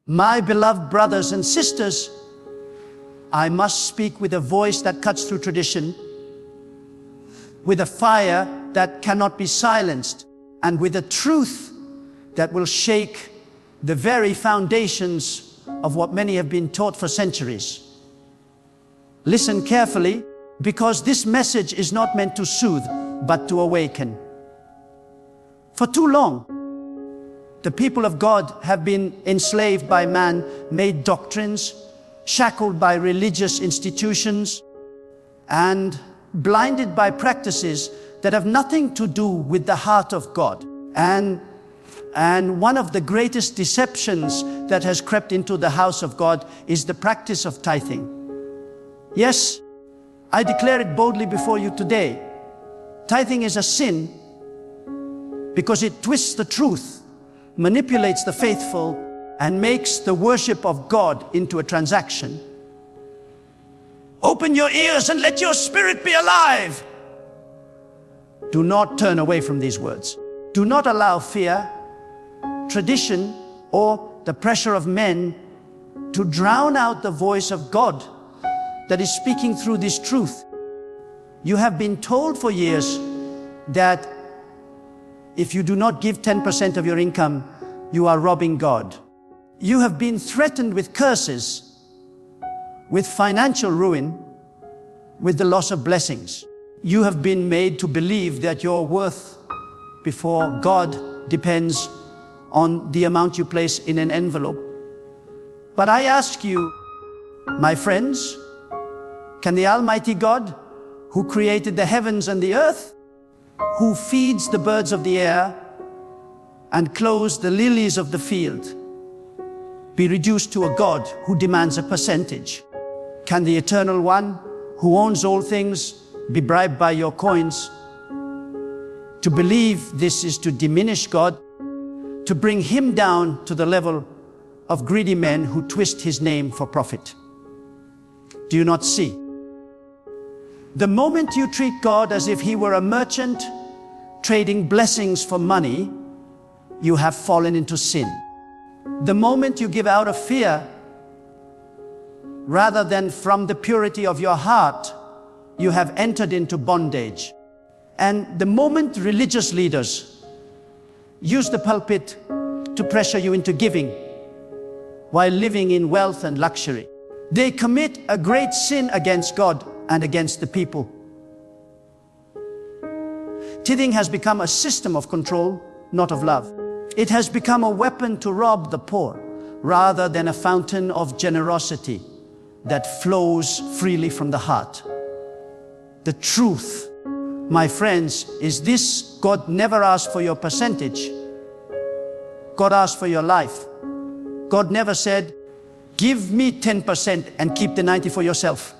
My beloved brothers and sisters, I must speak with a voice that cuts through tradition, with a fire that cannot be silenced, and with a truth that will shake the very foundations of what many have been taught for centuries. Listen carefully, because this message is not meant to soothe, but to awaken. For too long, the people of God have been enslaved by man-made doctrines, shackled by religious institutions, and blinded by practices that have nothing to do with the heart of God. And one of the greatest deceptions that has crept into the house of God is the practice of tithing. Yes, I declare it boldly before you today. Tithing is a sin because it twists the truth, manipulates the faithful, and makes the worship of God into a transaction. Open your ears and let your spirit be alive. Do not turn away from these words. Do not allow fear, tradition, or the pressure of men to drown out the voice of God that is speaking through this truth. You have been told for years that if you do not give 10% of your income, you are robbing God. You have been threatened with curses, with financial ruin, with the loss of blessings. You have been made to believe that your worth before God depends on the amount you place in an envelope. But I ask you, my friends, can the Almighty God, who created the heavens and the earth, who feeds the birds of the air and clothes the lilies of the field, be reduced to a God who demands a percentage? Can the Eternal One, who owns all things, be bribed by your coins? To believe this is to diminish God, to bring Him down to the level of greedy men who twist His name for profit. Do you not see? The moment you treat God as if He were a merchant trading blessings for money, you have fallen into sin. The moment you give out of fear rather than from the purity of your heart, you have entered into bondage. And the moment religious leaders use the pulpit to pressure you into giving while living in wealth and luxury, they commit a great sin against God and against the people. Tithing has become a system of control, not of love. It has become a weapon to rob the poor, rather than a fountain of generosity that flows freely from the heart. The truth, my friends, is this: God never asked for your percentage. God asked for your life. God never said, give me 10% and keep the 90 for yourself.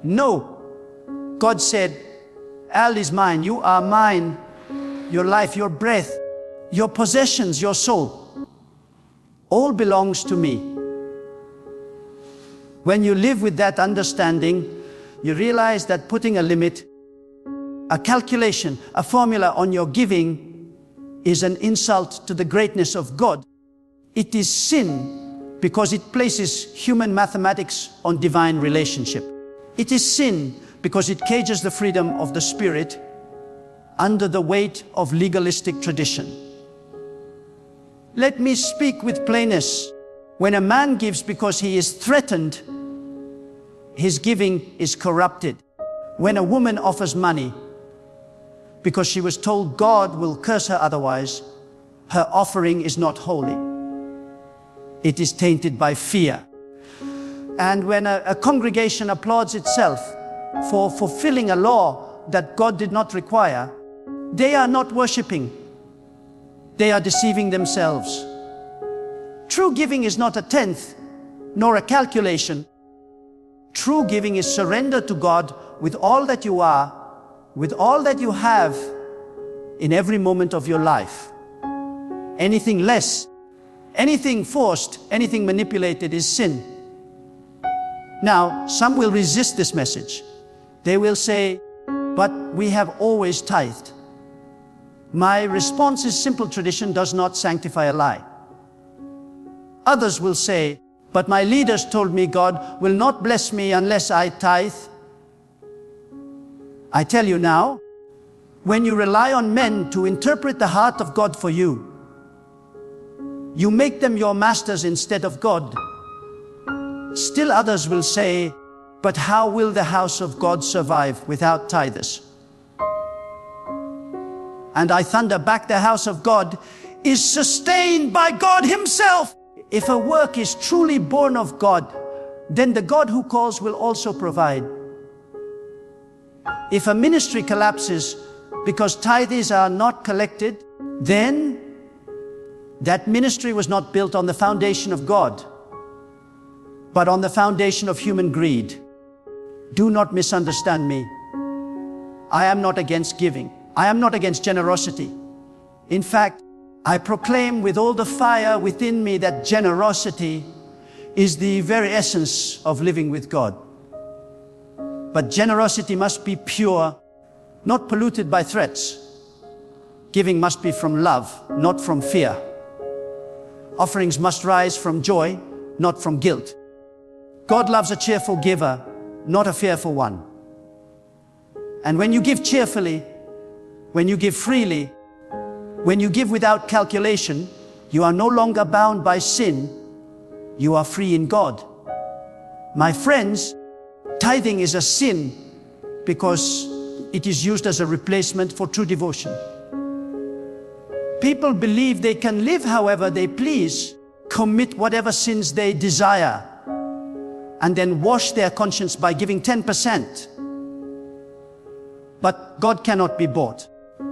No. God said, Al is mine, you are mine, your life, your breath, your possessions, your soul, all belongs to me. When you live with that understanding, you realize that putting a limit, a calculation, a formula on your giving is an insult to the greatness of God. It is sin because it places human mathematics on divine relationship. It is sin because it cages the freedom of the Spirit under the weight of legalistic tradition. Let me speak with plainness. When a man gives because he is threatened, his giving is corrupted. When a woman offers money because she was told God will curse her otherwise, her offering is not holy. It is tainted by fear. And when a congregation applauds itself for fulfilling a law that God did not require, they are not worshiping. They are deceiving themselves. True giving is not a tenth, nor a calculation. True giving is surrender to God with all that you are, with all that you have in every moment of your life. Anything less, anything forced, anything manipulated is sin. Now, some will resist this message. They will say, but we have always tithed. My response is simple: tradition does not sanctify a lie. Others will say, but my leaders told me God will not bless me unless I tithe. I tell you now, when you rely on men to interpret the heart of God for you, you make them your masters instead of God. Still others will say, but how will the house of God survive without tithers? And I thunder back, the house of God is sustained by God Himself. If a work is truly born of God, then the God who calls will also provide. If a ministry collapses because tithes are not collected, then that ministry was not built on the foundation of God, but on the foundation of human greed. Do not misunderstand me. I am not against giving. I am not against generosity. In fact, I proclaim with all the fire within me that generosity is the very essence of living with God. But generosity must be pure, not polluted by threats. Giving must be from love, not from fear. Offerings must rise from joy, not from guilt. God loves a cheerful giver, not a fearful one. And when you give cheerfully, when you give freely, when you give without calculation, you are no longer bound by sin. You are free in God. My friends, tithing is a sin because it is used as a replacement for true devotion. People believe they can live however they please, commit whatever sins they desire, and then wash their conscience by giving 10%. But God cannot be bought.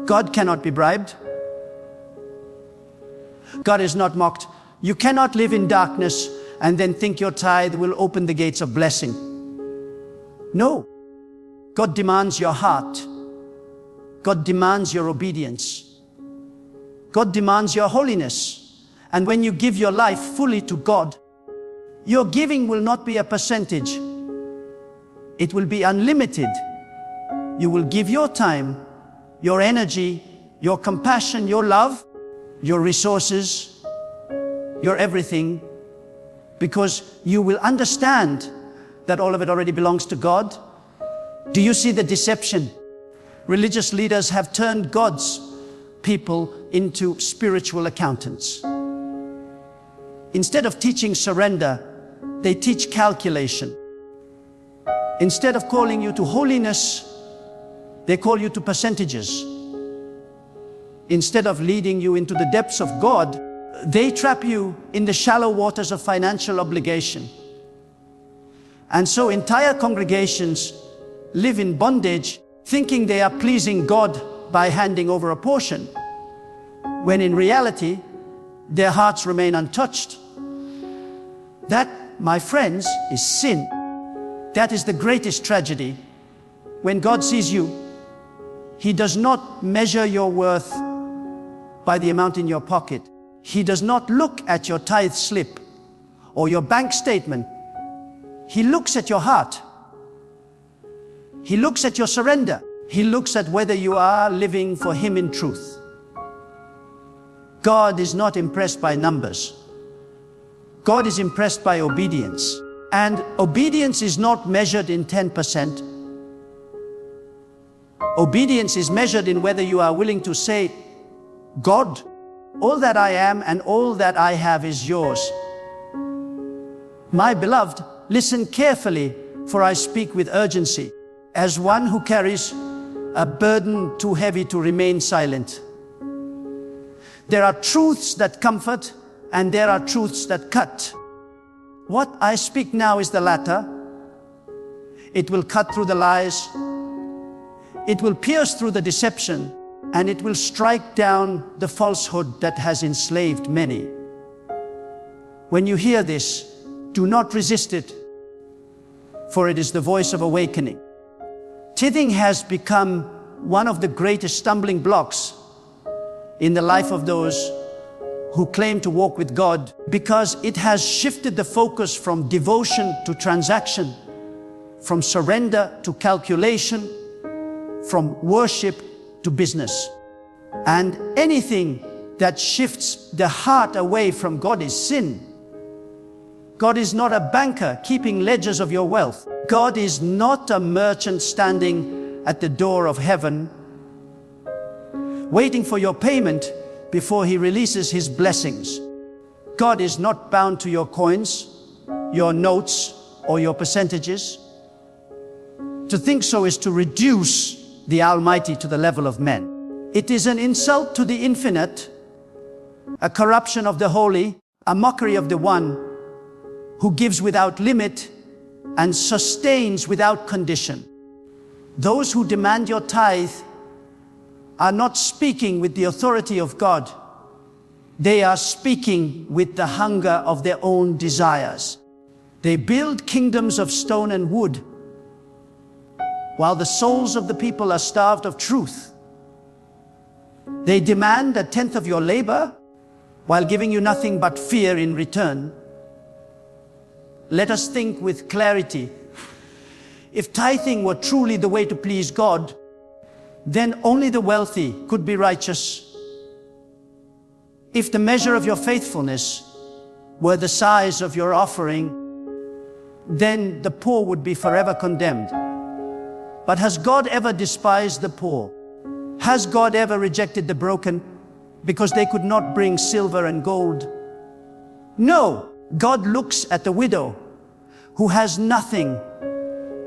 God cannot be bribed. God is not mocked. You cannot live in darkness and then think your tithe will open the gates of blessing. No. God demands your heart. God demands your obedience. God demands your holiness. And when you give your life fully to God, your giving will not be a percentage. It will be unlimited. You will give your time, your energy, your compassion, your love, your resources, your everything, because you will understand that all of it already belongs to God. Do you see the deception? Religious leaders have turned God's people into spiritual accountants. Instead of teaching surrender, they teach calculation. Instead of calling you to holiness, they call you to percentages. Instead of leading you into the depths of God, they trap you in the shallow waters of financial obligation. And so entire congregations live in bondage, thinking they are pleasing God by handing over a portion, when in reality, their hearts remain untouched. That, my friends, is sin. That is the greatest tragedy. When God sees you, He does not measure your worth by the amount in your pocket. He does not look at your tithe slip or your bank statement. He looks at your heart. He looks at your surrender. He looks at whether you are living for Him in truth. God is not impressed by numbers. God is impressed by obedience. And obedience is not measured in 10%. Obedience is measured in whether you are willing to say, God, all that I am and all that I have is yours. My beloved, listen carefully, for I speak with urgency, as one who carries a burden too heavy to remain silent. There are truths that comfort, and there are truths that cut. What I speak now is the latter. It will cut through the lies. It will pierce through the deception, and it will strike down the falsehood that has enslaved many. When you hear this, do not resist it, for it is the voice of awakening. Tithing has become one of the greatest stumbling blocks in the life of those who claim to walk with God, because it has shifted the focus from devotion to transaction, from surrender to calculation, from worship to business. And anything that shifts the heart away from God is sin. God is not a banker keeping ledgers of your wealth. God is not a merchant standing at the door of heaven, waiting for your payment before he releases his blessings. God is not bound to your coins, your notes, or your percentages. To think so is to reduce the Almighty to the level of men. It is an insult to the infinite, a corruption of the holy, a mockery of the one who gives without limit and sustains without condition. Those who demand your tithe are not speaking with the authority of God. They are speaking with the hunger of their own desires. They build kingdoms of stone and wood, while the souls of the people are starved of truth. They demand 1/10 of your labor, while giving you nothing but fear in return. Let us think with clarity. If tithing were truly the way to please God, then only the wealthy could be righteous. If the measure of your faithfulness were the size of your offering, then the poor would be forever condemned. But has God ever despised the poor? Has God ever rejected the broken because they could not bring silver and gold? No, God looks at the widow who has nothing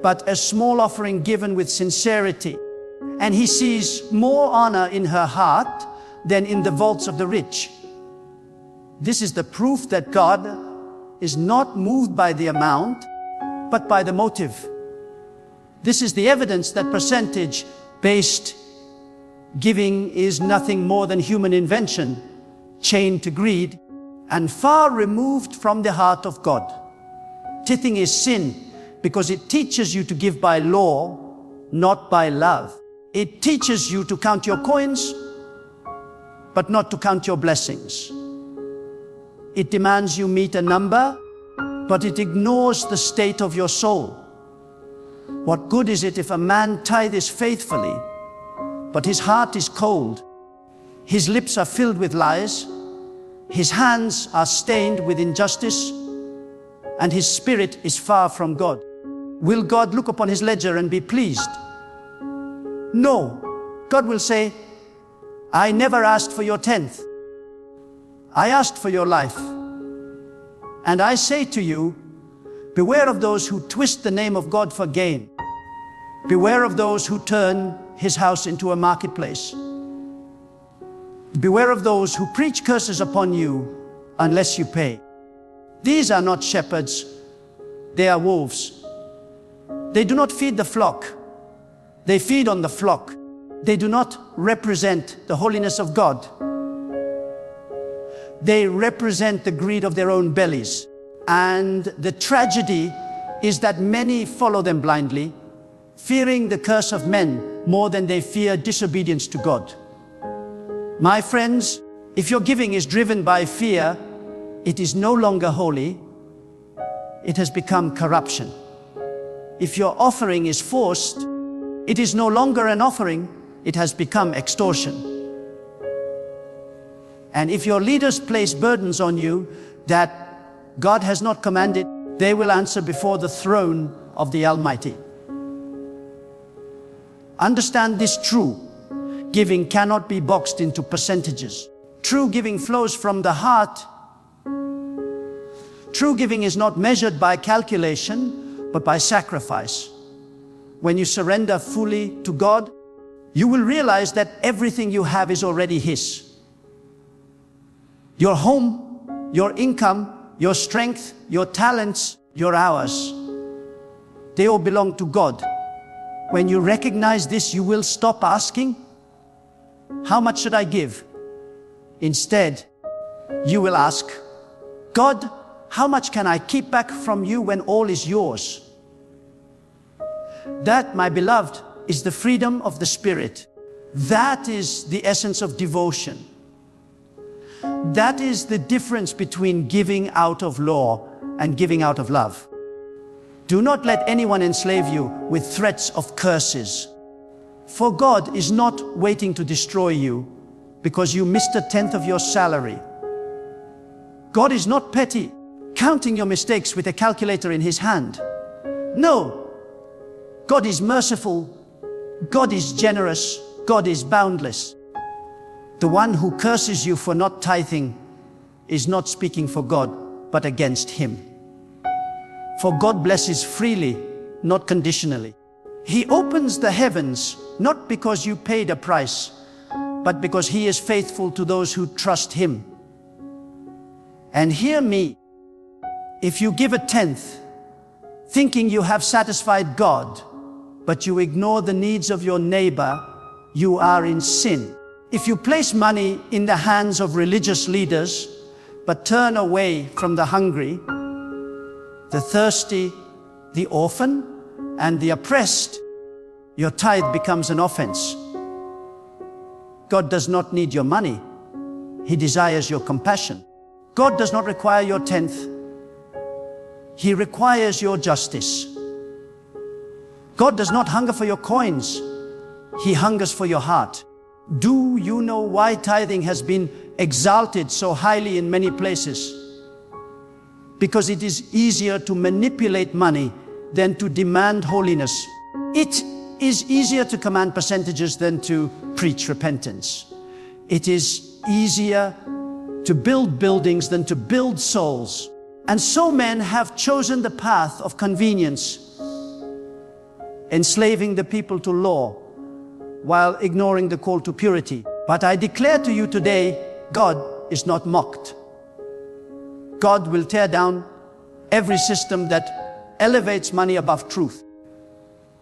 but a small offering given with sincerity, and he sees more honor in her heart than in the vaults of the rich. This is the proof that God is not moved by the amount, but by the motive. This is the evidence that percentage-based giving is nothing more than human invention, chained to greed, and far removed from the heart of God. Tithing is sin because it teaches you to give by law, not by love. It teaches you to count your coins, but not to count your blessings. It demands you meet a number, but it ignores the state of your soul. What good is it if a man tithes faithfully, but his heart is cold, his lips are filled with lies, his hands are stained with injustice, and his spirit is far from God? Will God look upon his ledger and be pleased? No. God will say, I never asked for your 10th. I asked for your life. And I say to you, beware of those who twist the name of God for gain. Beware of those who turn his house into a marketplace. Beware of those who preach curses upon you unless you pay. These are not shepherds, they are wolves. They do not feed the flock, they feed on the flock. They do not represent the holiness of God. They represent the greed of their own bellies. And the tragedy is that many follow them blindly, fearing the curse of men more than they fear disobedience to God. My friends, if your giving is driven by fear, it is no longer holy, it has become corruption. If your offering is forced, it is no longer an offering, it has become extortion. And if your leaders place burdens on you that God has not commanded, they will answer before the throne of the Almighty. Understand this true. Giving cannot be boxed into percentages. True giving flows from the heart. True giving is not measured by calculation, but by sacrifice. When you surrender fully to God, you will realize that everything you have is already His. Your home, your income, your strength, your talents, your hours, they all belong to God. When you recognize this, you will stop asking, how much should I give? Instead, you will ask, God, how much can I keep back from you when all is yours? That, my beloved, is the freedom of the Spirit. That is the essence of devotion. That is the difference between giving out of law and giving out of love. Do not let anyone enslave you with threats of curses. For God is not waiting to destroy you because you missed 1/10 of your salary. God is not petty, counting your mistakes with a calculator in his hand. No, God is merciful, God is generous, God is boundless. The one who curses you for not tithing is not speaking for God, but against him. For God blesses freely, not conditionally. He opens the heavens, not because you paid a price, but because he is faithful to those who trust him. And hear me, if you give a tenth, thinking you have satisfied God, but you ignore the needs of your neighbor, you are in sin. If you place money in the hands of religious leaders, but turn away from the hungry, the thirsty, the orphan, and the oppressed, your tithe becomes an offense. God does not need your money. He desires your compassion. God does not require your tenth. He requires your justice. God does not hunger for your coins. He hungers for your heart. Do you know why tithing has been exalted so highly in many places? Because it is easier to manipulate money than to demand holiness. It is easier to command percentages than to preach repentance. It is easier to build buildings than to build souls. And so men have chosen the path of convenience, enslaving the people to law while ignoring the call to purity. But I declare to you today, God is not mocked. God will tear down every system that elevates money above truth.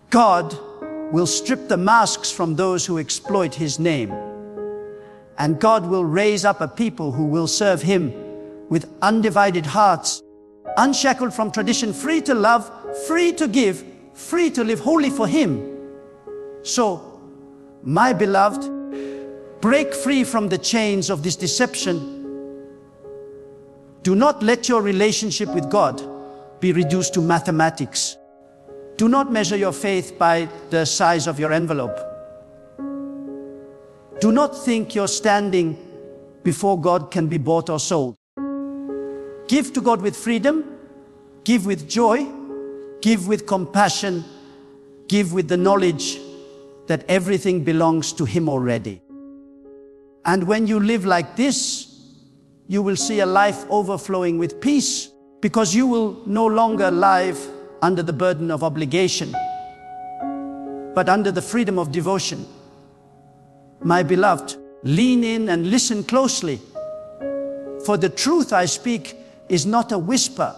God will strip the masks from those who exploit his name. And God will raise up a people who will serve him with undivided hearts, unshackled from tradition, free to love, free to give, free to live wholly for him. So, my beloved, break free from the chains of this deception. Do not let your relationship with God be reduced to mathematics. Do not measure your faith by the size of your envelope. Do not think your standing before God can be bought or sold. Give to God with freedom, give with joy, give with compassion, give with the knowledge that everything belongs to him already. And when you live like this, you will see a life overflowing with peace, because you will no longer live under the burden of obligation, but under the freedom of devotion. My beloved, lean in and listen closely, for the truth I speak is not a whisper,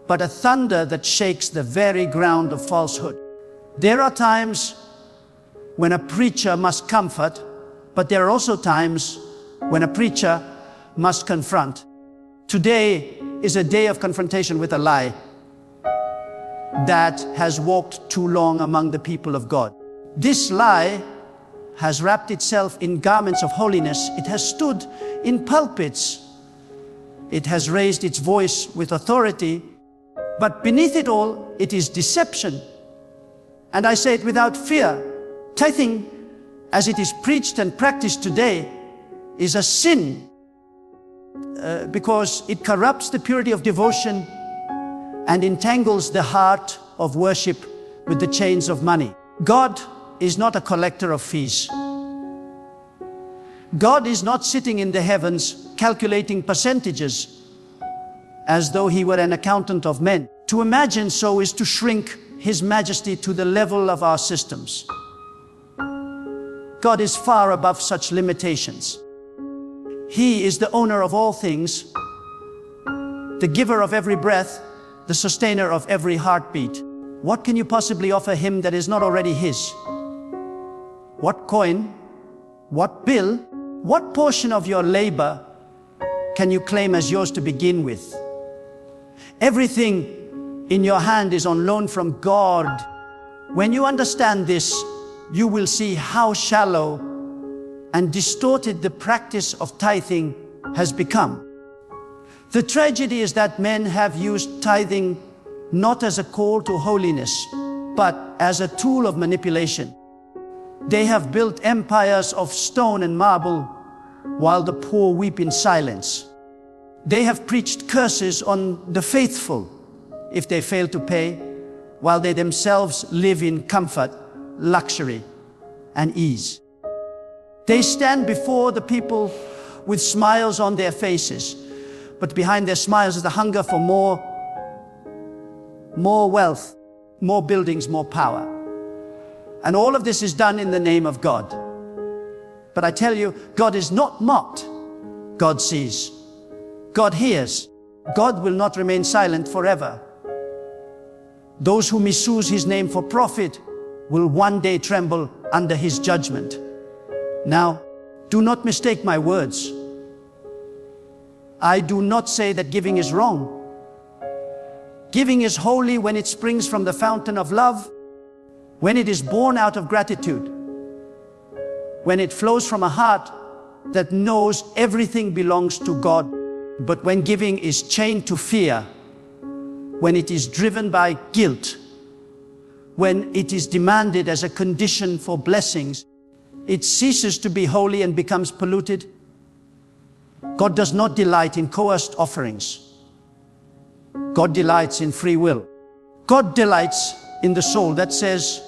but a thunder that shakes the very ground of falsehood. There are times when a preacher must comfort, but there are also times when a preacher must confront. Today is a day of confrontation with a lie that has walked too long among the people of God. This lie has wrapped itself in garments of holiness. It has stood in pulpits. It has raised its voice with authority, but beneath it all, it is deception. And I say it without fear. Tithing, as it is preached and practiced today, is a sin because it corrupts the purity of devotion and entangles the heart of worship with the chains of money. God is not a collector of fees. God is not sitting in the heavens calculating percentages as though he were an accountant of men. To imagine so is to shrink his majesty to the level of our systems. God is far above such limitations. He is the owner of all things, the giver of every breath, the sustainer of every heartbeat. What can you possibly offer him that is not already his? What coin, what bill, what portion of your labor can you claim as yours to begin with? Everything in your hand is on loan from God. When you understand this, you will see how shallow and distorted the practice of tithing has become. The tragedy is that men have used tithing not as a call to holiness, but as a tool of manipulation. They have built empires of stone and marble while the poor weep in silence. They have preached curses on the faithful if they fail to pay, while they themselves live in comfort, luxury, and ease. They stand before the people with smiles on their faces, but behind their smiles is the hunger for more wealth, more buildings, more power. And all of this is done in the name of God. But I tell you, God is not mocked. God sees. God hears. God will not remain silent forever. Those who misuse his name for profit will one day tremble under his judgment. Now, do not mistake my words. I do not say that giving is wrong. Giving is holy when it springs from the fountain of love, when it is born out of gratitude, when it flows from a heart that knows everything belongs to God. But when giving is chained to fear, when it is driven by guilt, when it is demanded as a condition for blessings, it ceases to be holy and becomes polluted. God does not delight in coerced offerings. God delights in free will. God delights in the soul that says,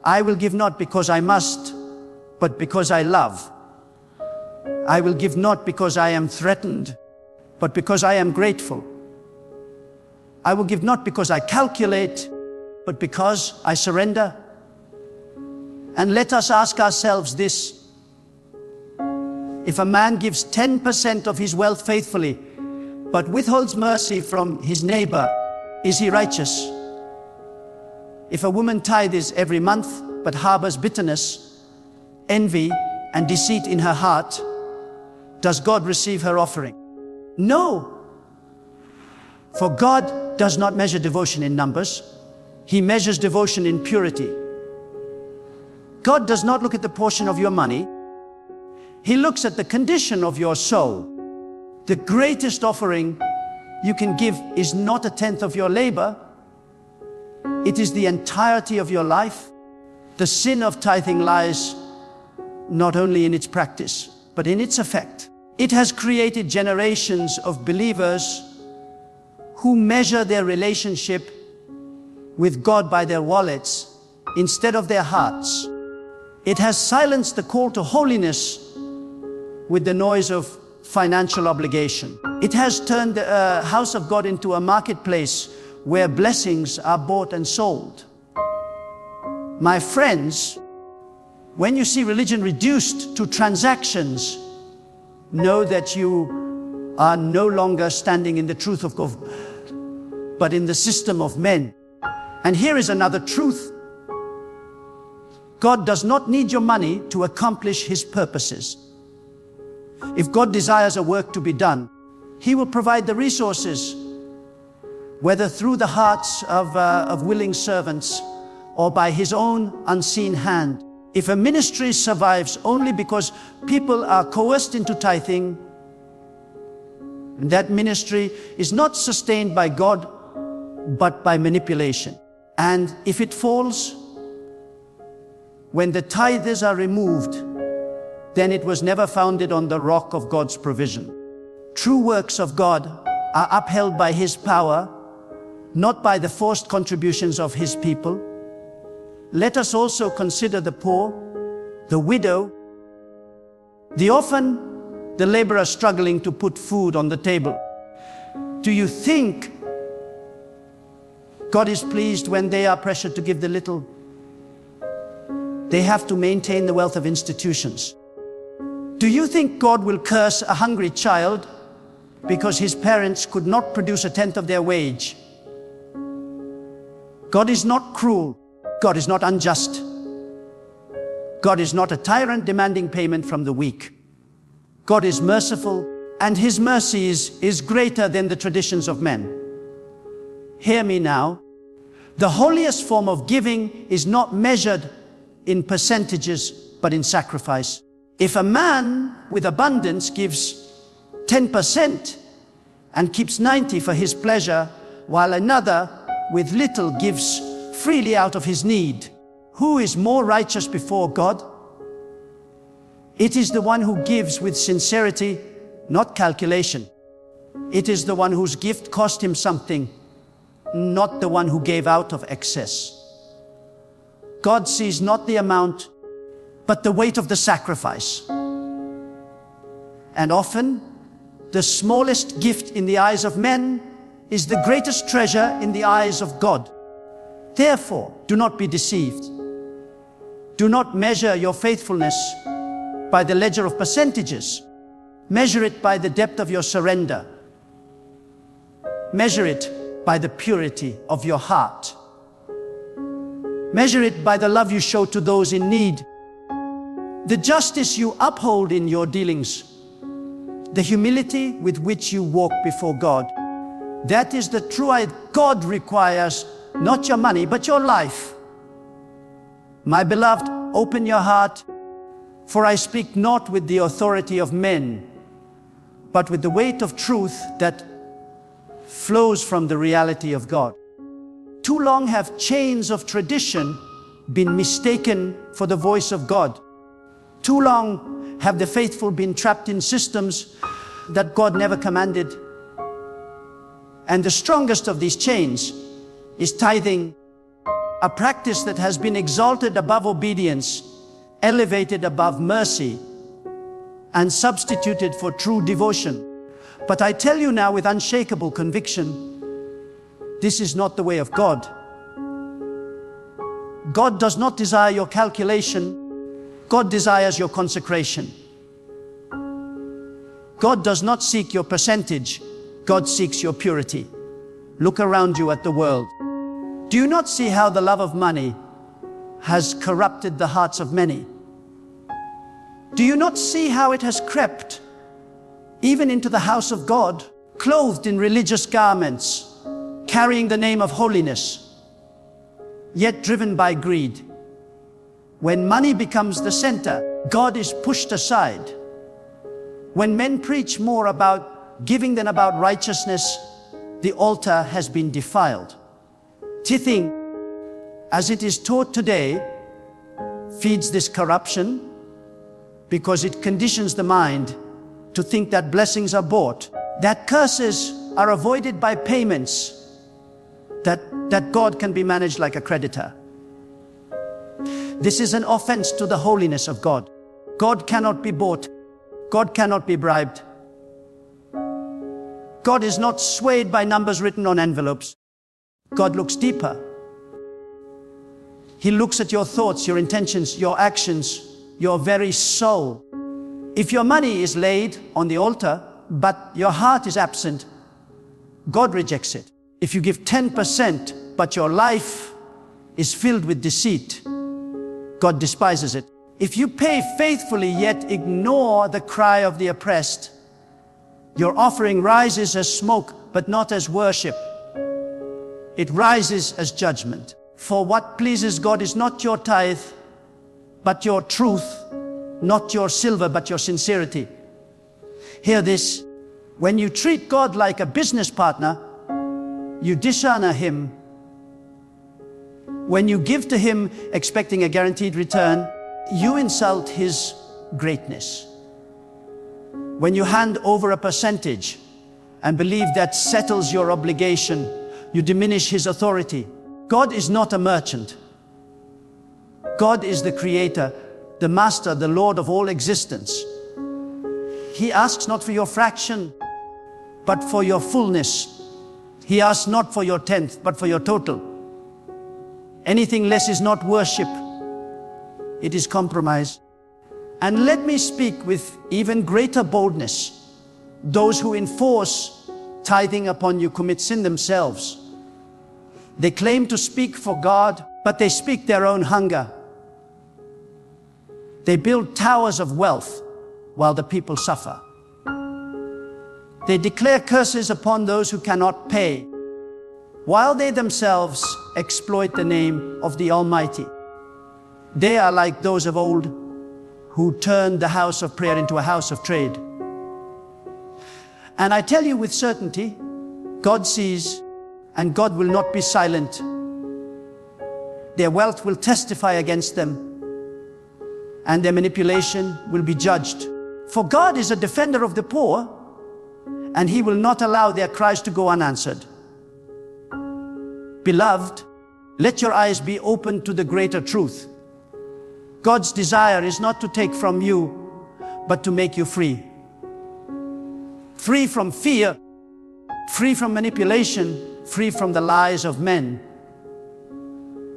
I will give not because I must, but because I love. I will give not because I am threatened, but because I am grateful. I will give not because I calculate, but because I surrender. And let us ask ourselves this: if a man gives 10% of his wealth faithfully, but withholds mercy from his neighbor, is he righteous? If a woman tithes every month, but harbors bitterness, envy, and deceit in her heart, does God receive her offering? No. For God does not measure devotion in numbers. He measures devotion in purity. God does not look at the portion of your money. He looks at the condition of your soul. The greatest offering you can give is not a tenth of your labor. It is the entirety of your life. The sin of tithing lies not only in its practice, but in its effect. It has created generations of believers who measure their relationship with God by their wallets instead of their hearts. It has silenced the call to holiness with the noise of financial obligation. It has turned the house of God into a marketplace where blessings are bought and sold. My friends, when you see religion reduced to transactions, know that you are no longer standing in the truth of God, but in the system of men. And here is another truth. God does not need your money to accomplish his purposes. If God desires a work to be done, he will provide the resources, whether through the hearts of willing servants or by his own unseen hand. If a ministry survives only because people are coerced into tithing, that ministry is not sustained by God, but by manipulation. And if it falls, when the tithers are removed, then it was never founded on the rock of God's provision. True works of God are upheld by his power, not by the forced contributions of his people. Let us also consider the poor, the widow, the orphan, the laborer struggling to put food on the table. Do you think God is pleased when they are pressured to give the little? They have to maintain the wealth of institutions. Do you think God will curse a hungry child because his parents could not produce a tenth of their wage? God is not cruel. God is not unjust. God is not a tyrant demanding payment from the weak. God is merciful, and his mercy is greater than the traditions of men. Hear me now. The holiest form of giving is not measured in percentages, but in sacrifice. If a man with abundance gives 10% and keeps 90% for his pleasure, while another with little gives freely out of his need, who is more righteous before God? It is the one who gives with sincerity, not calculation. It is the one whose gift cost him something, not the one who gave out of excess. God sees not the amount, but the weight of the sacrifice. And often, the smallest gift in the eyes of men is the greatest treasure in the eyes of God. Therefore, do not be deceived. Do not measure your faithfulness by the ledger of percentages. Measure it by the depth of your surrender. Measure it by the purity of your heart. Measure it by the love you show to those in need, the justice you uphold in your dealings, the humility with which you walk before God. That is the true God requires, not your money, but your life. My beloved, open your heart, for I speak not with the authority of men, but with the weight of truth that flows from the reality of God. Too long have chains of tradition been mistaken for the voice of God. Too long have the faithful been trapped in systems that God never commanded. And the strongest of these chains is tithing, a practice that has been exalted above obedience, elevated above mercy, and substituted for true devotion. But I tell you now with unshakable conviction, this is not the way of God. God does not desire your calculation. God desires your consecration. God does not seek your percentage. God seeks your purity. Look around you at the world. Do you not see how the love of money has corrupted the hearts of many? Do you not see how it has crept even into the house of God, clothed in religious garments, carrying the name of holiness, yet driven by greed? When money becomes the center, God is pushed aside. When men preach more about giving than about righteousness, the altar has been defiled. Tithing, as it is taught today, feeds this corruption because it conditions the mind to think that blessings are bought, that curses are avoided by payments, that God can be managed like a creditor. This is an offense to the holiness of God. God cannot be bought. God cannot be bribed. God is not swayed by numbers written on envelopes. God looks deeper. He looks at your thoughts, your intentions, your actions, your very soul. If your money is laid on the altar, but your heart is absent, God rejects it. If you give 10%, but your life is filled with deceit, God despises it. If you pay faithfully yet ignore the cry of the oppressed, your offering rises as smoke, but not as worship. It rises as judgment. For what pleases God is not your tithe, but your truth, not your silver, but your sincerity. Hear this. When you treat God like a business partner, you dishonor Him. When you give to Him expecting a guaranteed return, you insult His greatness. When you hand over a percentage and believe that settles your obligation, you diminish His authority. God is not a merchant. God is the creator, the master, the Lord of all existence. He asks not for your fraction, but for your fullness. He asks not for your tenth, but for your total. Anything less is not worship. It is compromise. And let me speak with even greater boldness. Those who enforce tithing upon you commit sin themselves. They claim to speak for God, but they speak their own hunger. They build towers of wealth while the people suffer. They declare curses upon those who cannot pay, while they themselves exploit the name of the Almighty. They are like those of old who turned the house of prayer into a house of trade. And I tell you with certainty, God sees, and God will not be silent. Their wealth will testify against them, and their manipulation will be judged. For God is a defender of the poor, and He will not allow their cries to go unanswered. Beloved, let your eyes be open to the greater truth. God's desire is not to take from you, but to make you free. Free from fear, free from manipulation, free from the lies of men.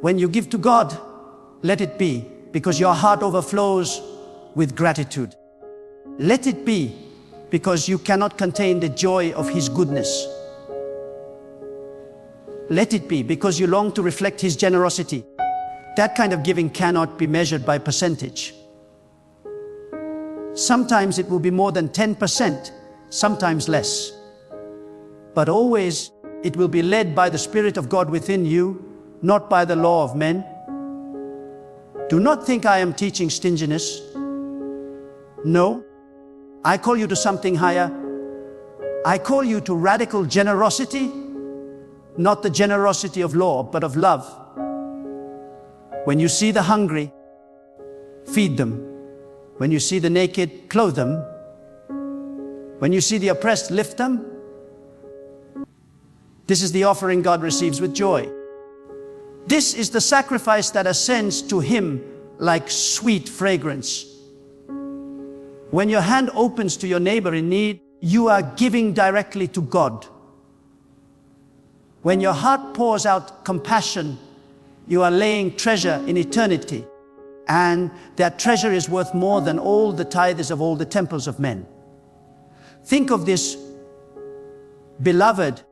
When you give to God, let it be, because your heart overflows with gratitude. Let it be, because you cannot contain the joy of His goodness. Let it be, because you long to reflect His generosity. That kind of giving cannot be measured by percentage. Sometimes it will be more than 10%, sometimes less. But always it will be led by the Spirit of God within you, not by the law of men. Do not think I am teaching stinginess. No, I call you to something higher. I call you to radical generosity, not the generosity of law, but of love. When you see the hungry, feed them. When you see the naked, clothe them. When you see the oppressed, lift them. This is the offering God receives with joy. This is the sacrifice that ascends to Him like sweet fragrance. When your hand opens to your neighbor in need, you are giving directly to God. When your heart pours out compassion, you are laying treasure in eternity, and that treasure is worth more than all the tithes of all the temples of men. Think of this, beloved.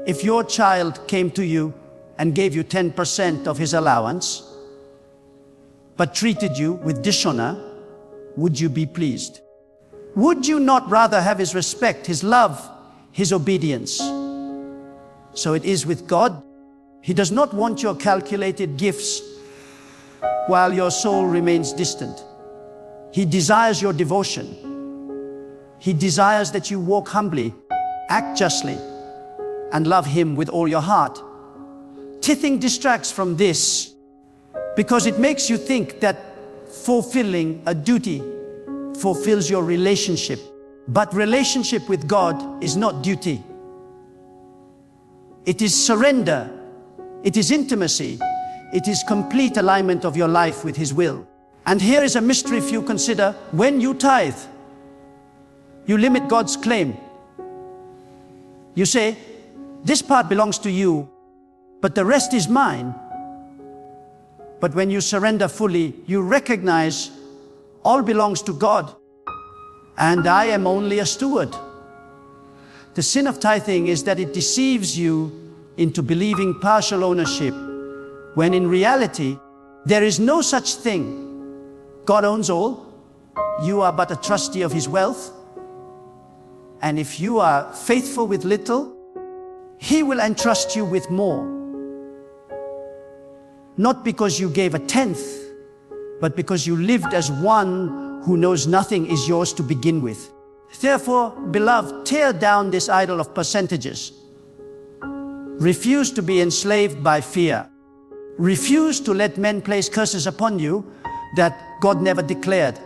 If your child came to you and gave you 10% of his allowance, but treated you with dishonor, would you be pleased? Would you not rather have his respect, his love, his obedience? So it is with God. He does not want your calculated gifts while your soul remains distant. He desires your devotion. He desires that you walk humbly, act justly, and love Him with all your heart. Tithing distracts from this because it makes you think that fulfilling a duty fulfills your relationship. But relationship with God is not duty. It is surrender. It is intimacy. It is complete alignment of your life with His will. And here is a mystery if you consider: when you tithe, you limit God's claim. You say, this part belongs to you, but the rest is mine. But when you surrender fully, you recognize all belongs to God, and I am only a steward. The sin of tithing is that it deceives you into believing partial ownership, when in reality, there is no such thing. God owns all. You are but a trustee of His wealth. And if you are faithful with little, He will entrust you with more. Not because you gave a tenth, but because you lived as one who knows nothing is yours to begin with. Therefore, beloved, tear down this idol of percentages. Refuse to be enslaved by fear. Refuse to let men place curses upon you that God never declared.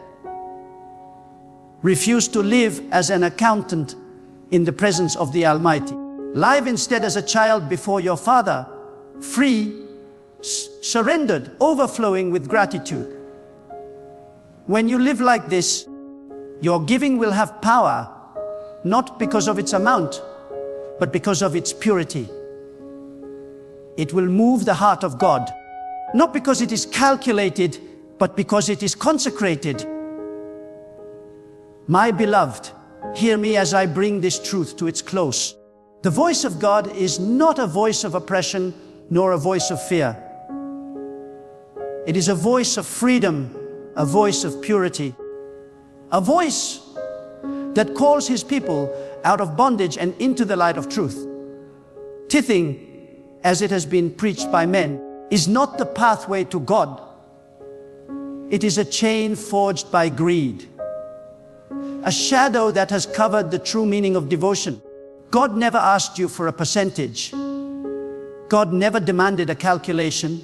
Refuse to live as an accountant in the presence of the Almighty. Live instead as a child before your Father, free, surrendered, overflowing with gratitude. When you live like this, your giving will have power, not because of its amount, but because of its purity. It will move the heart of God, not because it is calculated, but because it is consecrated. My beloved, hear me as I bring this truth to its close. The voice of God is not a voice of oppression, nor a voice of fear. It is a voice of freedom, a voice of purity, a voice that calls His people out of bondage and into the light of truth. Tithing, as it has been preached by men, is not the pathway to God. It is a chain forged by greed, a shadow that has covered the true meaning of devotion. God never asked you for a percentage. God never demanded a calculation.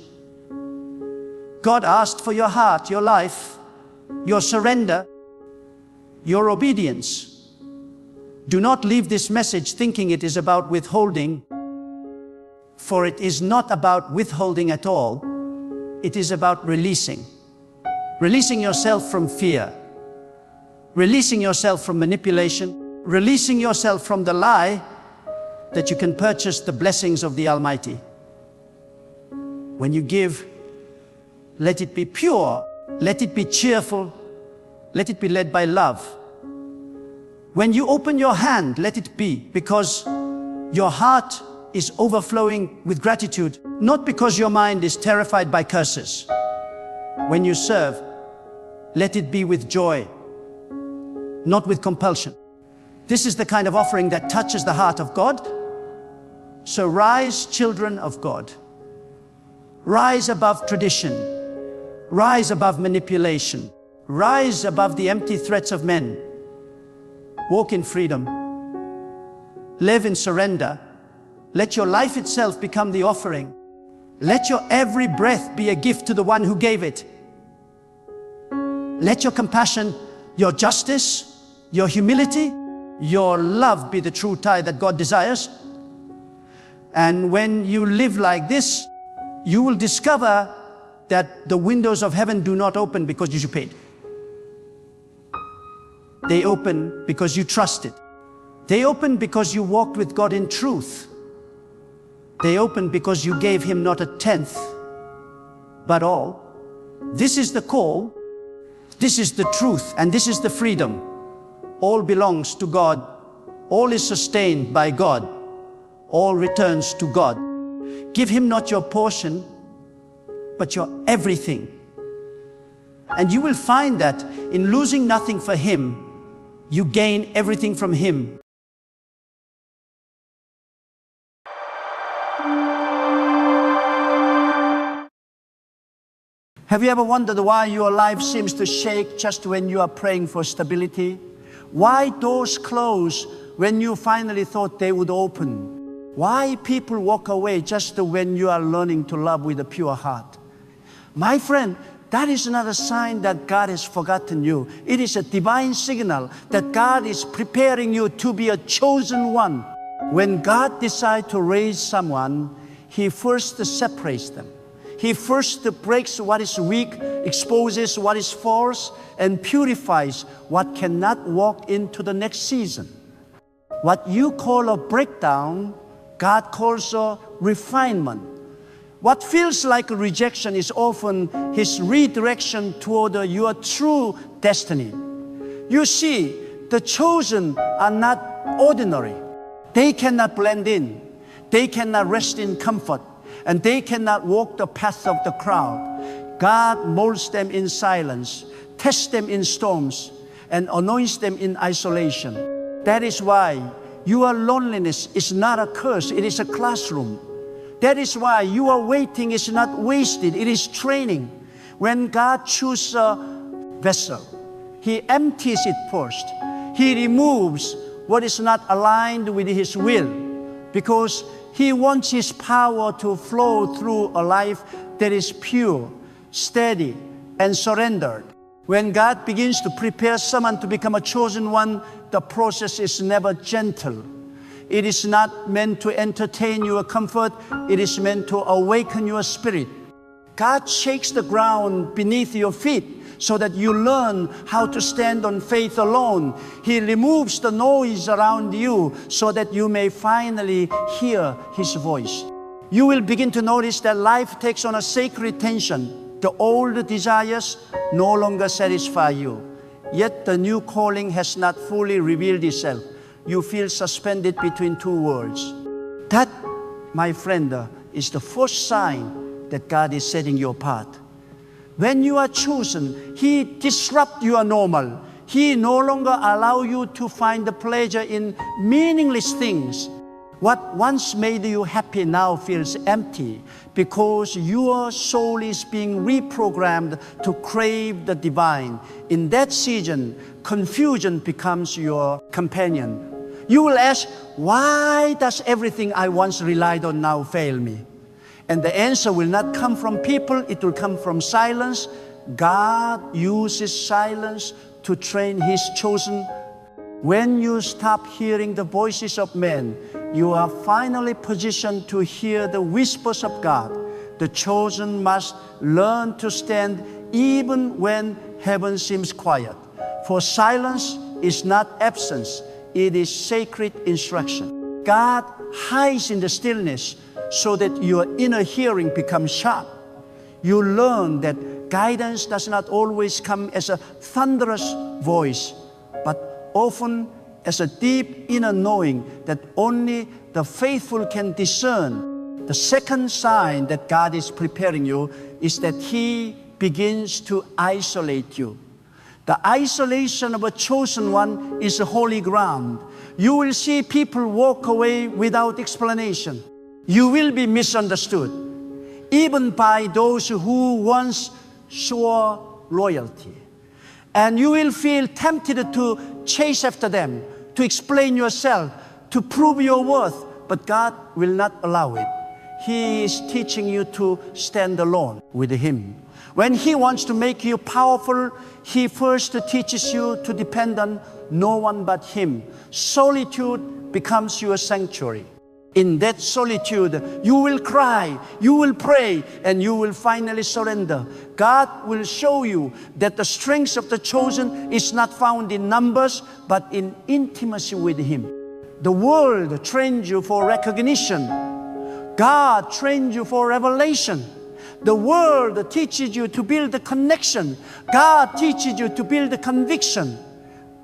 God asked for your heart, your life, your surrender, your obedience. Do not leave this message thinking it is about withholding, for it is not about withholding at all. It is about releasing. Releasing yourself from fear. Releasing yourself from manipulation. Releasing yourself from the lie that you can purchase the blessings of the Almighty. When you give, let it be pure. Let it be cheerful. Let it be led by love. When you open your hand, let it be because your heart is overflowing with gratitude, not because your mind is terrified by curses. When you serve, let it be with joy, not with compulsion. This is the kind of offering that touches the heart of God. So rise, children of God. Rise above tradition. Rise above manipulation. Rise above the empty threats of men. Walk in freedom. Live in surrender. Let your life itself become the offering. Let your every breath be a gift to the one who gave it. Let your compassion, your justice, your humility, your love be the true tie that God desires. And when you live like this, you will discover that the windows of heaven do not open because you paid. They open because you trusted. They open because you walked with God in truth. They open because you gave Him not a tenth, but all. This is the call, this is the truth, and this is the freedom. All belongs to God. All is sustained by God. All returns to God. Give Him not your portion, but your everything. And you will find that in losing nothing for Him, you gain everything from Him. Have you ever wondered why your life seems to shake just when you are praying for stability? Why doors close when you finally thought they would open? Why people walk away just when you are learning to love with a pure heart? My friend, that is not a sign that God has forgotten you. It is a divine signal that God is preparing you to be a chosen one. When God decides to raise someone, He first separates them. He first breaks what is weak, exposes what is false, and purifies what cannot walk into the next season. What you call a breakdown, God calls a refinement. What feels like a rejection is often His redirection toward your true destiny. You see, the chosen are not ordinary. They cannot blend in. They cannot rest in comfort. And they cannot walk the path of the crowd. God molds them in silence, tests them in storms, and anoints them in isolation. That is why your loneliness is not a curse, it is a classroom. That is why your waiting is not wasted, it is training. When God chooses a vessel, He empties it first. He removes what is not aligned with His will, because He wants His power to flow through a life that is pure, steady, and surrendered. When God begins to prepare someone to become a chosen one, the process is never gentle. It is not meant to entertain your comfort. It is meant to awaken your spirit. God shakes the ground beneath your feet so that you learn how to stand on faith alone. He removes the noise around you so that you may finally hear His voice. You will begin to notice that life takes on a sacred tension. The old desires no longer satisfy you, yet the new calling has not fully revealed itself. You feel suspended between two worlds. That, my friend, is the first sign that God is setting you apart. When you are chosen, He disrupts your normal. He no longer allows you to find the pleasure in meaningless things. What once made you happy now feels empty because your soul is being reprogrammed to crave the divine. In that season, confusion becomes your companion. You will ask, why does everything I once relied on now fail me? And the answer will not come from people, it will come from silence. God uses silence to train His chosen. When you stop hearing the voices of men, you are finally positioned to hear the whispers of God. The chosen must learn to stand even when heaven seems quiet. For silence is not absence, it is sacred instruction. God hides in the stillness so that your inner hearing becomes sharp. You learn that guidance does not always come as a thunderous voice, but often as a deep inner knowing that only the faithful can discern. The second sign that God is preparing you is that He begins to isolate you. The isolation of a chosen one is a holy ground. You will see people walk away without explanation. You will be misunderstood, even by those who once swore loyalty. And you will feel tempted to chase after them, to explain yourself, to prove your worth, but God will not allow it. He is teaching you to stand alone with Him. When He wants to make you powerful, He first teaches you to depend on no one but Him. Solitude becomes your sanctuary. In that solitude, you will cry, you will pray, and you will finally surrender. God will show you that the strength of the chosen is not found in numbers, but in intimacy with Him. The world trains you for recognition. God trains you for revelation. The world teaches you to build a connection. God teaches you to build a conviction.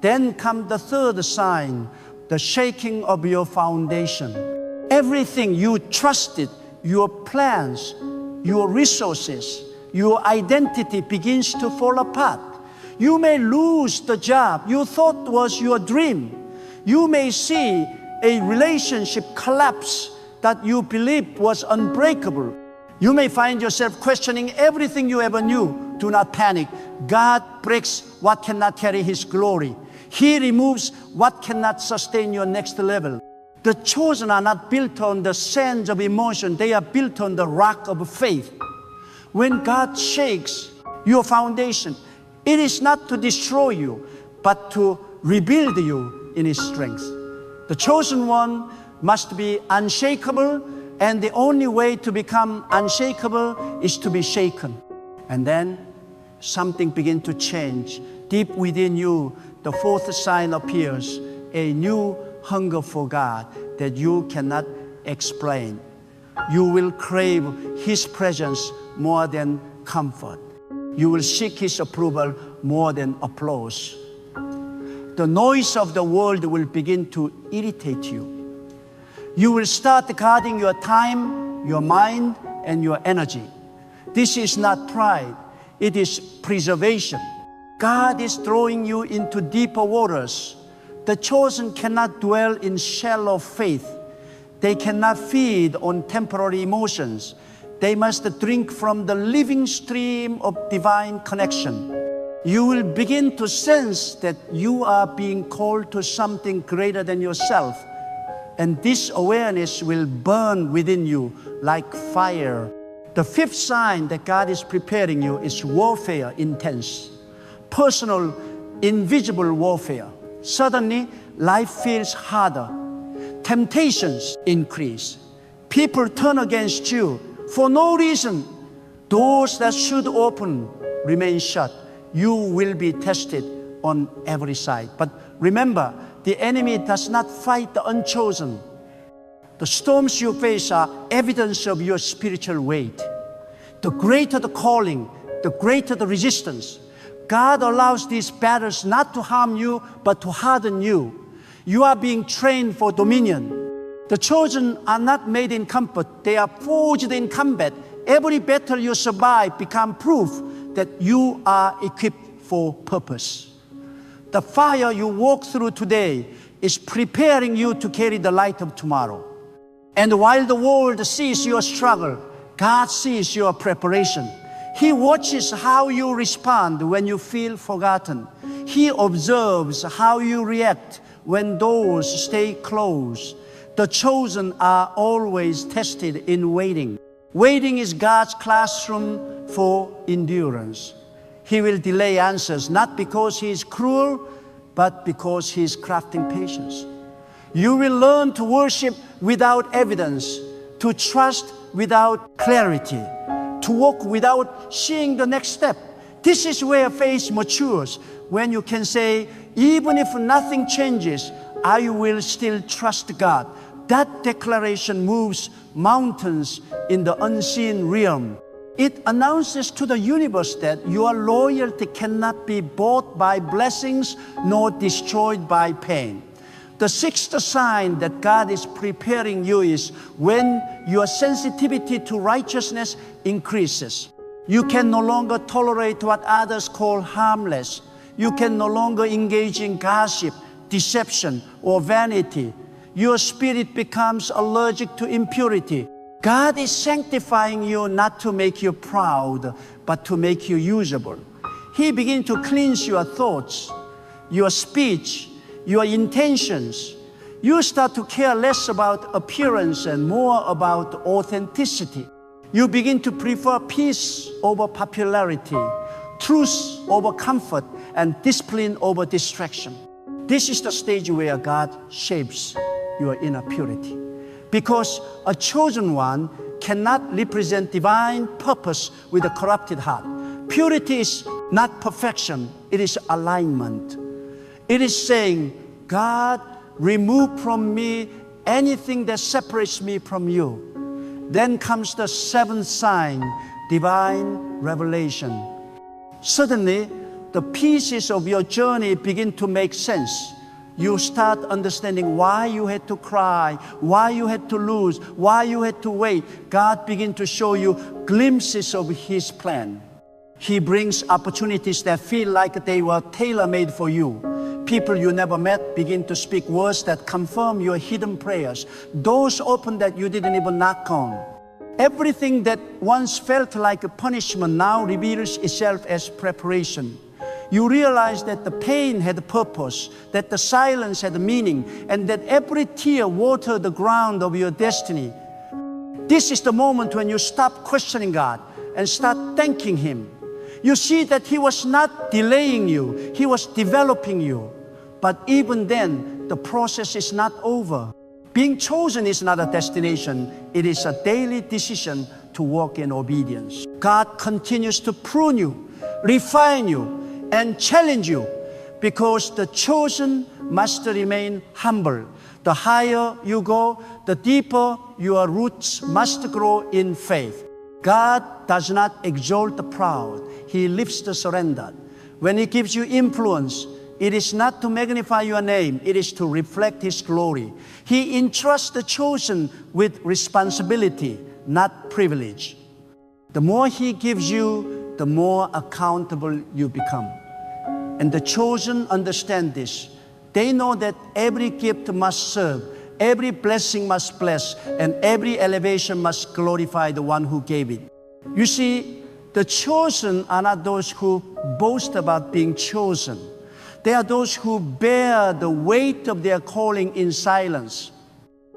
Then comes the third sign, the shaking of your foundation. Everything you trusted, your plans, your resources, your identity begins to fall apart. You may lose the job you thought was your dream. You may see a relationship collapse that you believed was unbreakable. You may find yourself questioning everything you ever knew. Do not panic. God breaks what cannot carry His glory. He removes what cannot sustain your next level. The chosen are not built on the sands of emotion. They are built on the rock of faith. When God shakes your foundation, it is not to destroy you, but to rebuild you in His strength. The chosen one must be unshakable, and the only way to become unshakable is to be shaken. And then something begins to change. Deep within you, the fourth sign appears, a new hunger for God that you cannot explain. You will crave His presence more than comfort. You will seek His approval more than applause. The noise of the world will begin to irritate you. You will start guarding your time, your mind, and your energy. This is not pride, it is preservation. God is drawing you into deeper waters. The chosen cannot dwell in shallow faith. They cannot feed on temporary emotions. They must drink from the living stream of divine connection. You will begin to sense that you are being called to something greater than yourself. And this awareness will burn within you like fire. The fifth sign that God is preparing you is warfare intense. Personal, invisible warfare. Suddenly, life feels harder. Temptations increase. People turn against you for no reason. Doors that should open remain shut. You will be tested on every side. But remember, the enemy does not fight the unchosen. The storms you face are evidence of your spiritual weight. The greater the calling, the greater the resistance. God allows these battles not to harm you, but to harden you. You are being trained for dominion. The chosen are not made in comfort. They are forged in combat. Every battle you survive becomes proof that you are equipped for purpose. The fire you walk through today is preparing you to carry the light of tomorrow. And while the world sees your struggle, God sees your preparation. He watches how you respond when you feel forgotten. He observes how you react when doors stay closed. The chosen are always tested in waiting. Waiting is God's classroom for endurance. He will delay answers, not because He is cruel, but because He is crafting patience. You will learn to worship without evidence, to trust without clarity, to walk without seeing the next step. This is where faith matures, when you can say, even if nothing changes, I will still trust God. That declaration moves mountains in the unseen realm. It announces to the universe that your loyalty cannot be bought by blessings nor destroyed by pain. The sixth sign that God is preparing you is when your sensitivity to righteousness increases. You can no longer tolerate what others call harmless. You can no longer engage in gossip, deception, or vanity. Your spirit becomes allergic to impurity. God is sanctifying you not to make you proud, but to make you usable. He begins to cleanse your thoughts, your speech, your intentions. You start to care less about appearance and more about authenticity. You begin to prefer peace over popularity, truth over comfort, and discipline over distraction. This is the stage where God shapes your inner purity. Because a chosen one cannot represent divine purpose with a corrupted heart. Purity is not perfection, it is alignment. It is saying, God, remove from me anything that separates me from you. Then comes the seventh sign, divine revelation. Suddenly, the pieces of your journey begin to make sense. You start understanding why you had to cry, why you had to lose, why you had to wait. God begins to show you glimpses of His plan. He brings opportunities that feel like they were tailor-made for you. People you never met begin to speak words that confirm your hidden prayers. Doors open that you didn't even knock on. Everything that once felt like a punishment now reveals itself as preparation. You realize that the pain had a purpose, that the silence had a meaning, and that every tear watered the ground of your destiny. This is the moment when you stop questioning God and start thanking Him. You see that He was not delaying you, He was developing you. But even then, the process is not over. Being chosen is not a destination, it is a daily decision to walk in obedience. God continues to prune you, refine you, and challenge you, because the chosen must remain humble. The higher you go, the deeper your roots must grow in faith. God does not exalt the proud, He lifts the surrendered. When He gives you influence, it is not to magnify your name, it is to reflect His glory. He entrusts the chosen with responsibility, not privilege. The more He gives you, the more accountable you become. And the chosen understand this. They know that every gift must serve, every blessing must bless, and every elevation must glorify the one who gave it. You see, the chosen are not those who boast about being chosen. They are those who bear the weight of their calling in silence.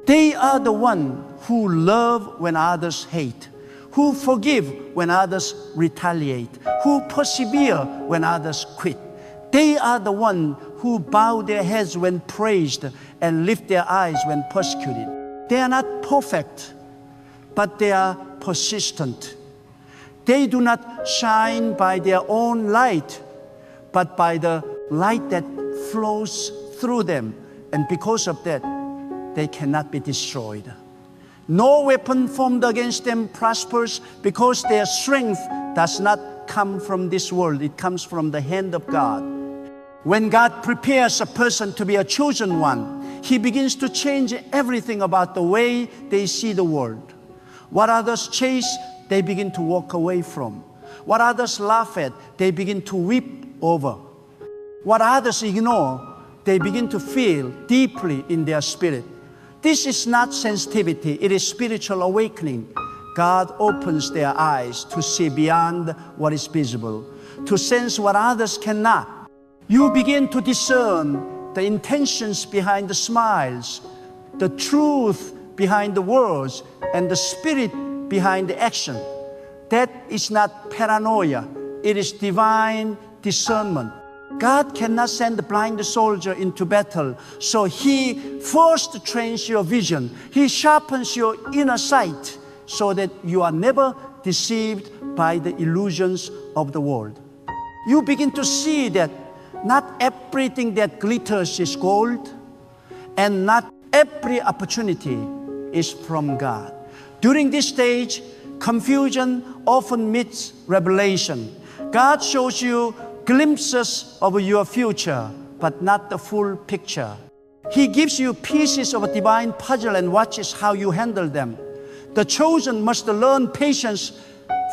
They are the one who love when others hate, who forgive when others retaliate, who persevere when others quit. They are the one who bow their heads when praised and lift their eyes when persecuted. They are not perfect, but they are persistent. They do not shine by their own light, but by the light that flows through them. And because of that, they cannot be destroyed. No weapon formed against them prospers, because their strength does not come from this world. It comes from the hand of God. When God prepares a person to be a chosen one, He begins to change everything about the way they see the world. What others chase, they begin to walk away from. What others laugh at, they begin to weep over. What others ignore, they begin to feel deeply in their spirit. This is not sensitivity, it is spiritual awakening. God opens their eyes to see beyond what is visible, to sense what others cannot. You begin to discern the intentions behind the smiles, the truth behind the words, and the spirit behind the action. That is not paranoia, it is divine discernment. God cannot send the blind soldier into battle. So He first trains your vision. He sharpens your inner sight so that you are never deceived by the illusions of the world. You begin to see that not everything that glitters is gold, and not every opportunity is from God. During this stage, confusion often meets revelation. God shows you glimpses of your future, but not the full picture. He gives you pieces of a divine puzzle and watches how you handle them. The chosen must learn patience,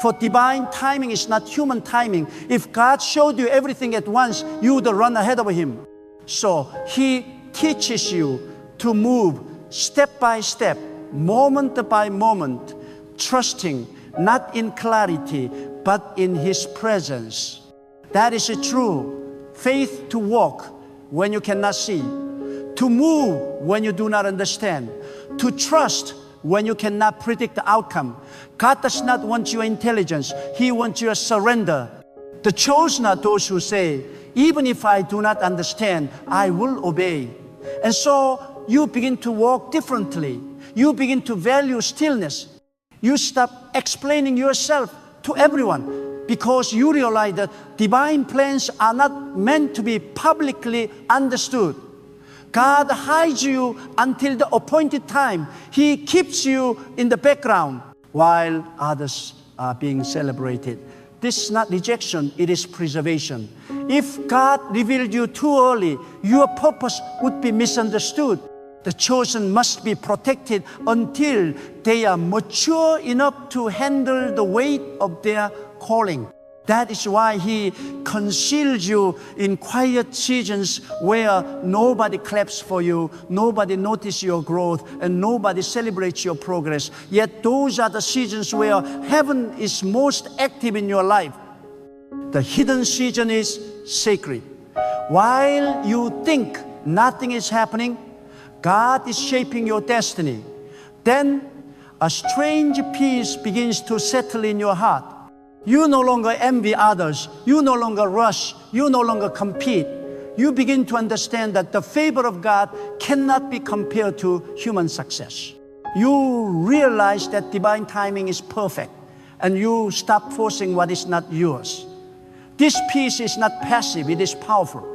for divine timing is not human timing. If God showed you everything at once, you would run ahead of Him. So He teaches you to move step by step, moment by moment, trusting not in clarity, but in His presence. That is true. Faith to walk when you cannot see, to move when you do not understand, to trust when you cannot predict the outcome. God does not want your intelligence. He wants your surrender. The chosen are those who say, even if I do not understand, I will obey. And so you begin to walk differently. You begin to value stillness. You stop explaining yourself to everyone because you realize that divine plans are not meant to be publicly understood. God hides you until the appointed time. He keeps you in the background while others are being celebrated. This is not rejection, it is preservation. If God revealed you too early, your purpose would be misunderstood. The chosen must be protected until they are mature enough to handle the weight of their calling. That is why He conceals you in quiet seasons where nobody claps for you, nobody notices your growth, and nobody celebrates your progress. Yet those are the seasons where heaven is most active in your life. The hidden season is sacred. While you think nothing is happening, God is shaping your destiny. Then a strange peace begins to settle in your heart. You no longer envy others. You no longer rush. You no longer compete. You begin to understand that the favor of God cannot be compared to human success. You realize that divine timing is perfect, and you stop forcing what is not yours. This peace is not passive, it is powerful.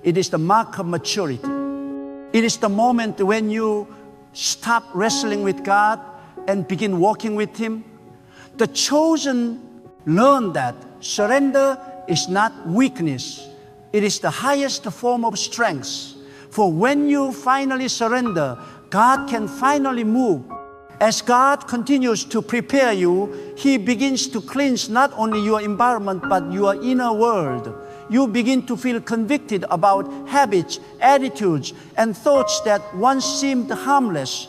It is the mark of maturity. It is the moment when you stop wrestling with God and begin walking with Him. The chosen learn that surrender is not weakness. It is the highest form of strength. For when you finally surrender, God can finally move. As God continues to prepare you, He begins to cleanse not only your environment, but your inner world. You begin to feel convicted about habits, attitudes, and thoughts that once seemed harmless.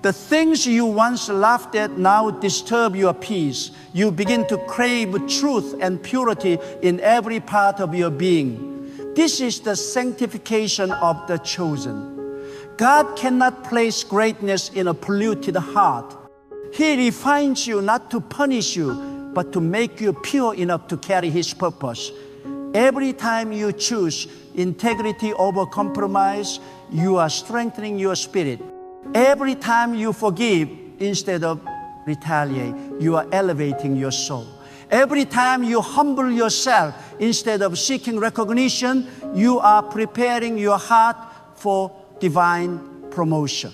The things you once laughed at now disturb your peace. You begin to crave truth and purity in every part of your being. This is the sanctification of the chosen. God cannot place greatness in a polluted heart. He refines you not to punish you, but to make you pure enough to carry His purpose. Every time you choose integrity over compromise, you are strengthening your spirit. Every time you forgive instead of retaliate, you are elevating your soul. Every time you humble yourself instead of seeking recognition, you are preparing your heart for divine promotion.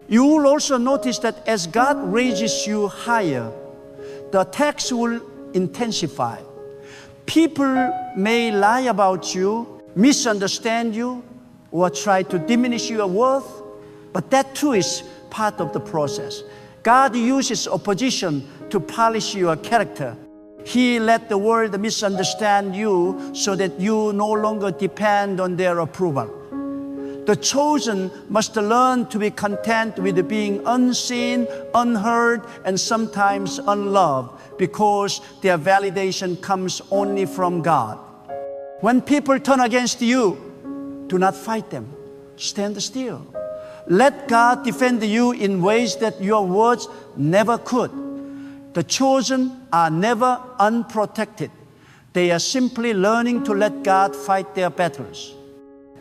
You will also notice that as God raises you higher, the attacks will intensify. People may lie about you, misunderstand you, or try to diminish your worth. But that too is part of the process. God uses opposition to polish your character. He let the world misunderstand you so that you no longer depend on their approval. The chosen must learn to be content with being unseen, unheard, and sometimes unloved because their validation comes only from God. When people turn against you, do not fight them. Stand still. Let God defend you in ways that your words never could. The chosen are never unprotected. They are simply learning to let God fight their battles.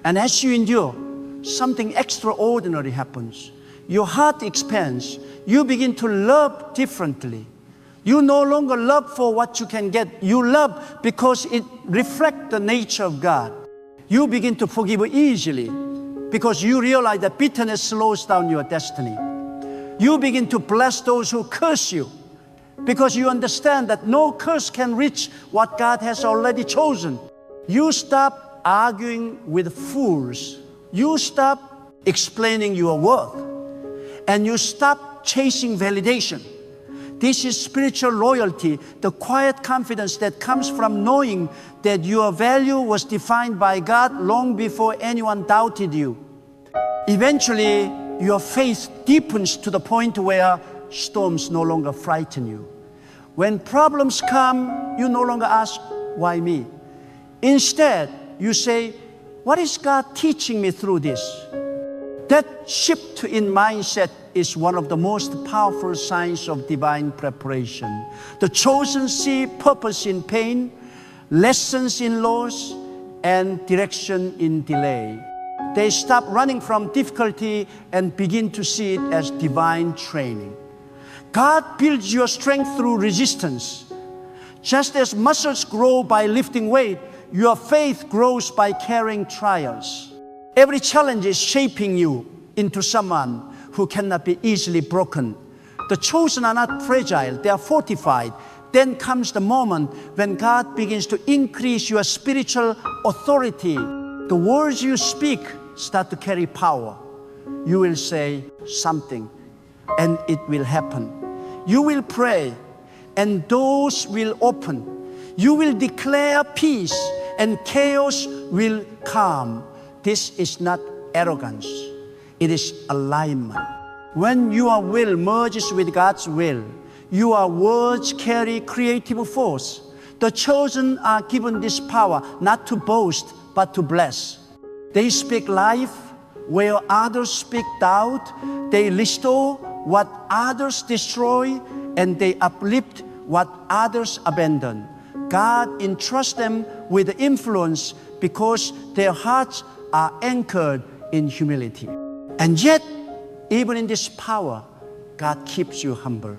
And as you endure, something extraordinary happens. Your heart expands. You begin to love differently. You no longer love for what you can get. You love because it reflects the nature of God. You begin to forgive easily because you realize that bitterness slows down your destiny. You begin to bless those who curse you because you understand that no curse can reach what God has already chosen. You stop arguing with fools. You stop explaining your worth. And you stop chasing validation. This is spiritual loyalty, the quiet confidence that comes from knowing that your value was defined by God long before anyone doubted you. Eventually, your faith deepens to the point where storms no longer frighten you. When problems come, you no longer ask, why me? Instead, you say, what is God teaching me through this? That shift in mindset is one of the most powerful signs of divine preparation. The chosen see purpose in pain, lessons in loss, and direction in delay. They stop running from difficulty and begin to see it as divine training. God builds your strength through resistance. Just as muscles grow by lifting weight, your faith grows by carrying trials. Every challenge is shaping you into someone who cannot be easily broken. The chosen are not fragile, they are fortified. Then comes the moment when God begins to increase your spiritual authority. The words you speak start to carry power. You will say something and it will happen. You will pray and doors will open. You will declare peace and chaos will calm. This is not arrogance. It is alignment. When your will merges with God's will, your words carry creative force. The chosen are given this power not to boast, but to bless. They speak life where others speak doubt. They restore what others destroy, and they uplift what others abandon. God entrusts them with influence because their hearts are anchored in humility. And yet, even in this power, God keeps you humble.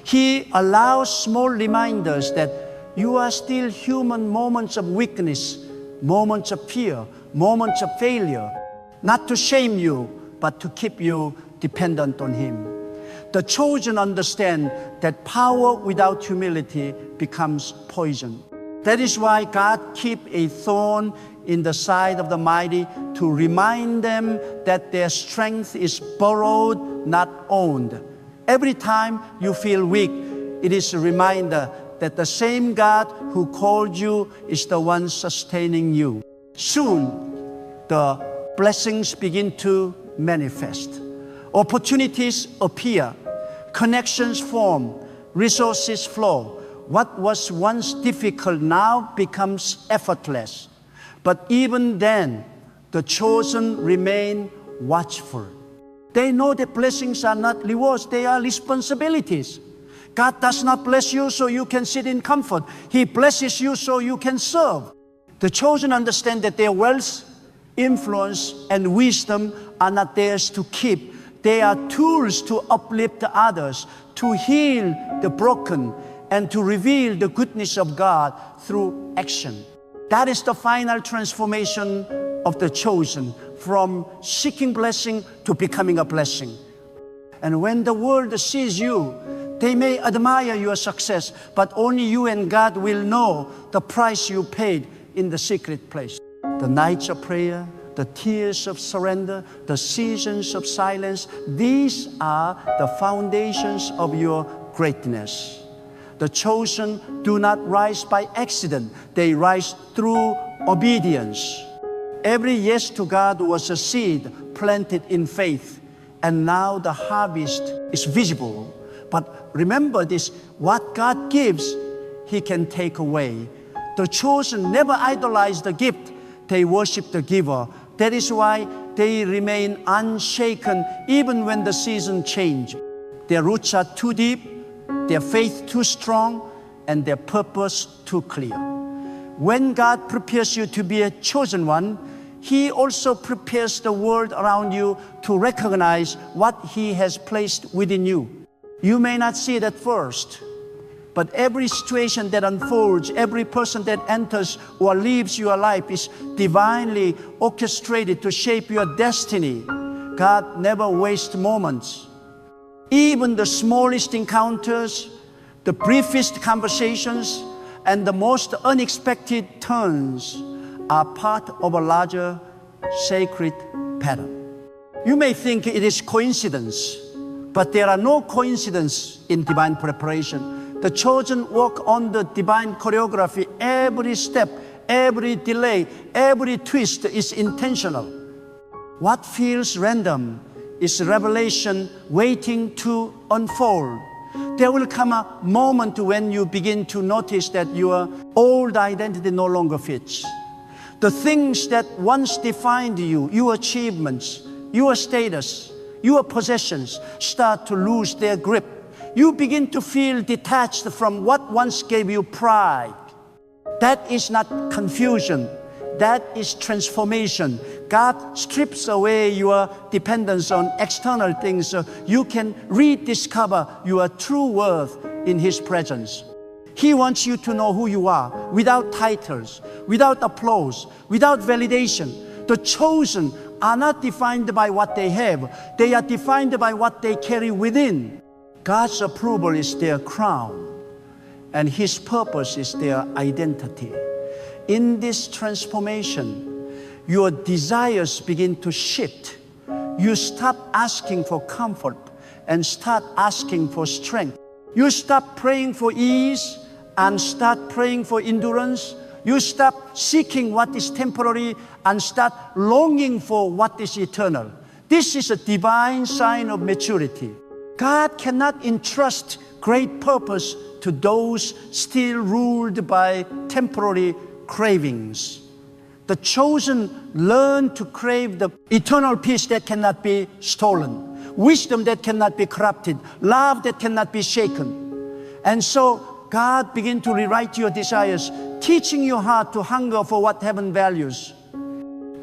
He allows small reminders that you are still human, moments of weakness, moments of fear, moments of failure, not to shame you, but to keep you dependent on Him. The chosen understand that power without humility becomes poison. That is why God keeps a thorn in the side of the mighty to remind them that their strength is borrowed, not owned. Every time you feel weak, it is a reminder that the same God who called you is the one sustaining you. Soon, the blessings begin to manifest. Opportunities appear, connections form, resources flow. What was once difficult now becomes effortless. But even then, the chosen remain watchful. They know that blessings are not rewards, they are responsibilities. God does not bless you so you can sit in comfort. He blesses you so you can serve. The chosen understand that their wealth, influence, and wisdom are not theirs to keep. They are tools to uplift others, to heal the broken, and to reveal the goodness of God through action. That is the final transformation of the chosen, from seeking blessing to becoming a blessing. And when the world sees you, they may admire your success, but only you and God will know the price you paid in the secret place. The nights of prayer, the tears of surrender, the seasons of silence, these are the foundations of your greatness. The chosen do not rise by accident. They rise through obedience. Every yes to God was a seed planted in faith, and now the harvest is visible. But remember this, what God gives, He can take away. The chosen never idolize the gift. They worship the giver. That is why they remain unshaken even when the season changes. Their roots are too deep, their faith too strong, and their purpose too clear. When God prepares you to be a chosen one, He also prepares the world around you to recognize what He has placed within you. You may not see it at first, but every situation that unfolds, every person that enters or leaves your life is divinely orchestrated to shape your destiny. God never wastes moments. Even the smallest encounters, the briefest conversations, and the most unexpected turns are part of a larger sacred pattern. You may think it is coincidence, but there are no coincidences in divine preparation. The chosen walk on the divine choreography. Every step, every delay, every twist is intentional. What feels random is revelation waiting to unfold. There will come a moment when you begin to notice that your old identity no longer fits. The things that once defined you, your achievements, your status, your possessions, start to lose their grip. You begin to feel detached from what once gave you pride. That is not confusion. That is transformation. God strips away your dependence on external things so you can rediscover your true worth in His presence. He wants you to know who you are without titles, without applause, without validation. The chosen are not defined by what they have. They are defined by what they carry within. God's approval is their crown, and His purpose is their identity. In this transformation, your desires begin to shift. You stop asking for comfort and start asking for strength. You stop praying for ease and start praying for endurance. You stop seeking what is temporary and start longing for what is eternal. This is a divine sign of maturity. God cannot entrust great purpose to those still ruled by temporary cravings. The chosen learn to crave the eternal peace that cannot be stolen, wisdom that cannot be corrupted, love that cannot be shaken. And so God begins to rewrite your desires, teaching your heart to hunger for what heaven values.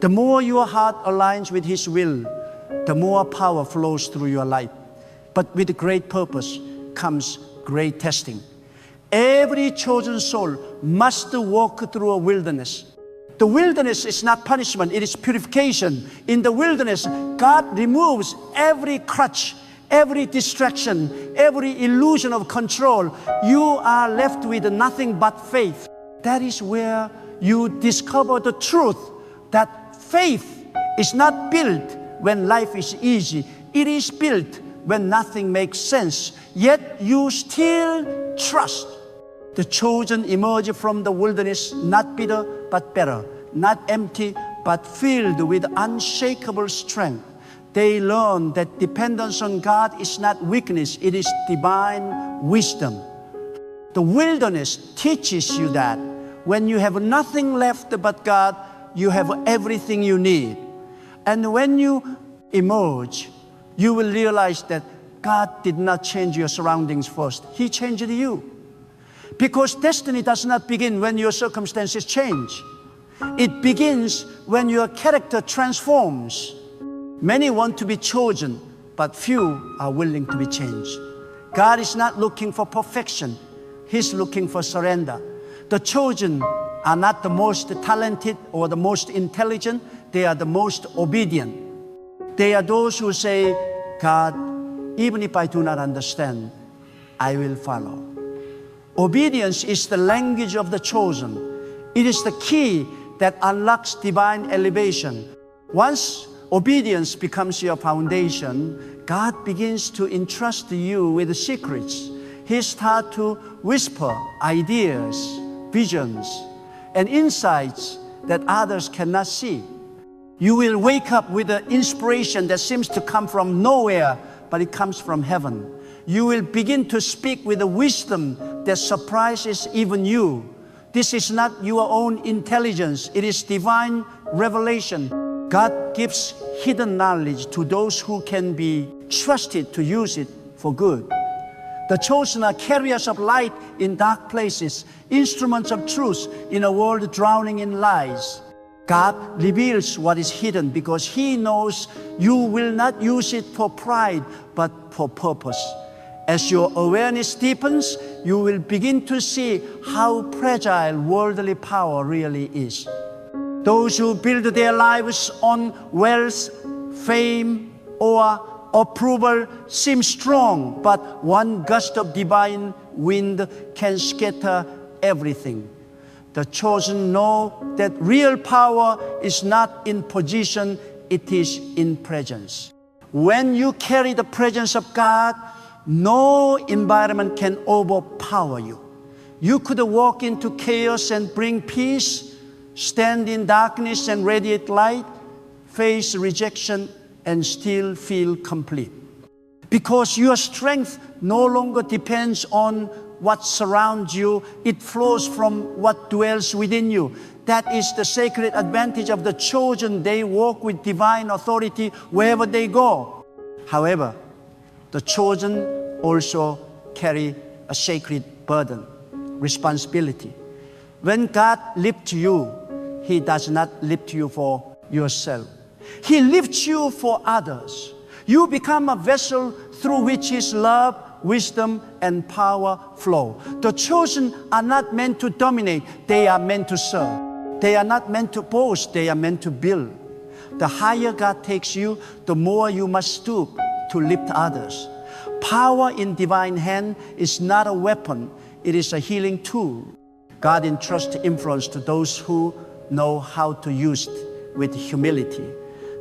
The more your heart aligns with His will, the more power flows through your life. But with great purpose comes great testing. Every chosen soul must walk through a wilderness. The wilderness is not punishment, it is purification. In the wilderness, God removes every crutch, every distraction, every illusion of control. You are left with nothing but faith. That is where you discover the truth that faith is not built when life is easy. It is built when nothing makes sense, yet you still trust. The chosen emerge from the wilderness not bitter but better, not empty but filled with unshakable strength. They learn that dependence on God is not weakness, it is divine wisdom. The wilderness teaches you that when you have nothing left but God, you have everything you need. And when you emerge, you will realize that God did not change your surroundings first. He changed you. Because destiny does not begin when your circumstances change. It begins when your character transforms. Many want to be chosen, but few are willing to be changed. God is not looking for perfection. He's looking for surrender. The chosen are not the most talented or the most intelligent. They are the most obedient. They are those who say, God, even if I do not understand, I will follow. Obedience is the language of the chosen. It is the key that unlocks divine elevation. Once obedience becomes your foundation, God begins to entrust you with the secrets. He starts to whisper ideas, visions, and insights that others cannot see. You will wake up with an inspiration that seems to come from nowhere, but it comes from heaven. You will begin to speak with a wisdom that surprises even you. This is not your own intelligence. It is divine revelation. God gives hidden knowledge to those who can be trusted to use it for good. The chosen are carriers of light in dark places, instruments of truth in a world drowning in lies. God reveals what is hidden because He knows you will not use it for pride, but for purpose. As your awareness deepens, you will begin to see how fragile worldly power really is. Those who build their lives on wealth, fame, or approval seem strong, but one gust of divine wind can scatter everything. The chosen know that real power is not in position, it is in presence. When you carry the presence of God, no environment can overpower you. You could walk into chaos and bring peace, stand in darkness and radiate light, face rejection and still feel complete. Because your strength no longer depends on what surrounds you, it flows from what dwells within you. That is the sacred advantage of the chosen. They walk with divine authority wherever they go. However, the chosen also carry a sacred burden, responsibility. When God lifts you, He does not lift you for yourself. He lifts you for others. You become a vessel through which His love, wisdom, and power flow. The chosen are not meant to dominate, they are meant to serve. They are not meant to boast, they are meant to build. The higher God takes you, the more you must stoop to lift others. Power in divine hand is not a weapon, it is a healing tool. God entrusts influence to those who know how to use it with humility.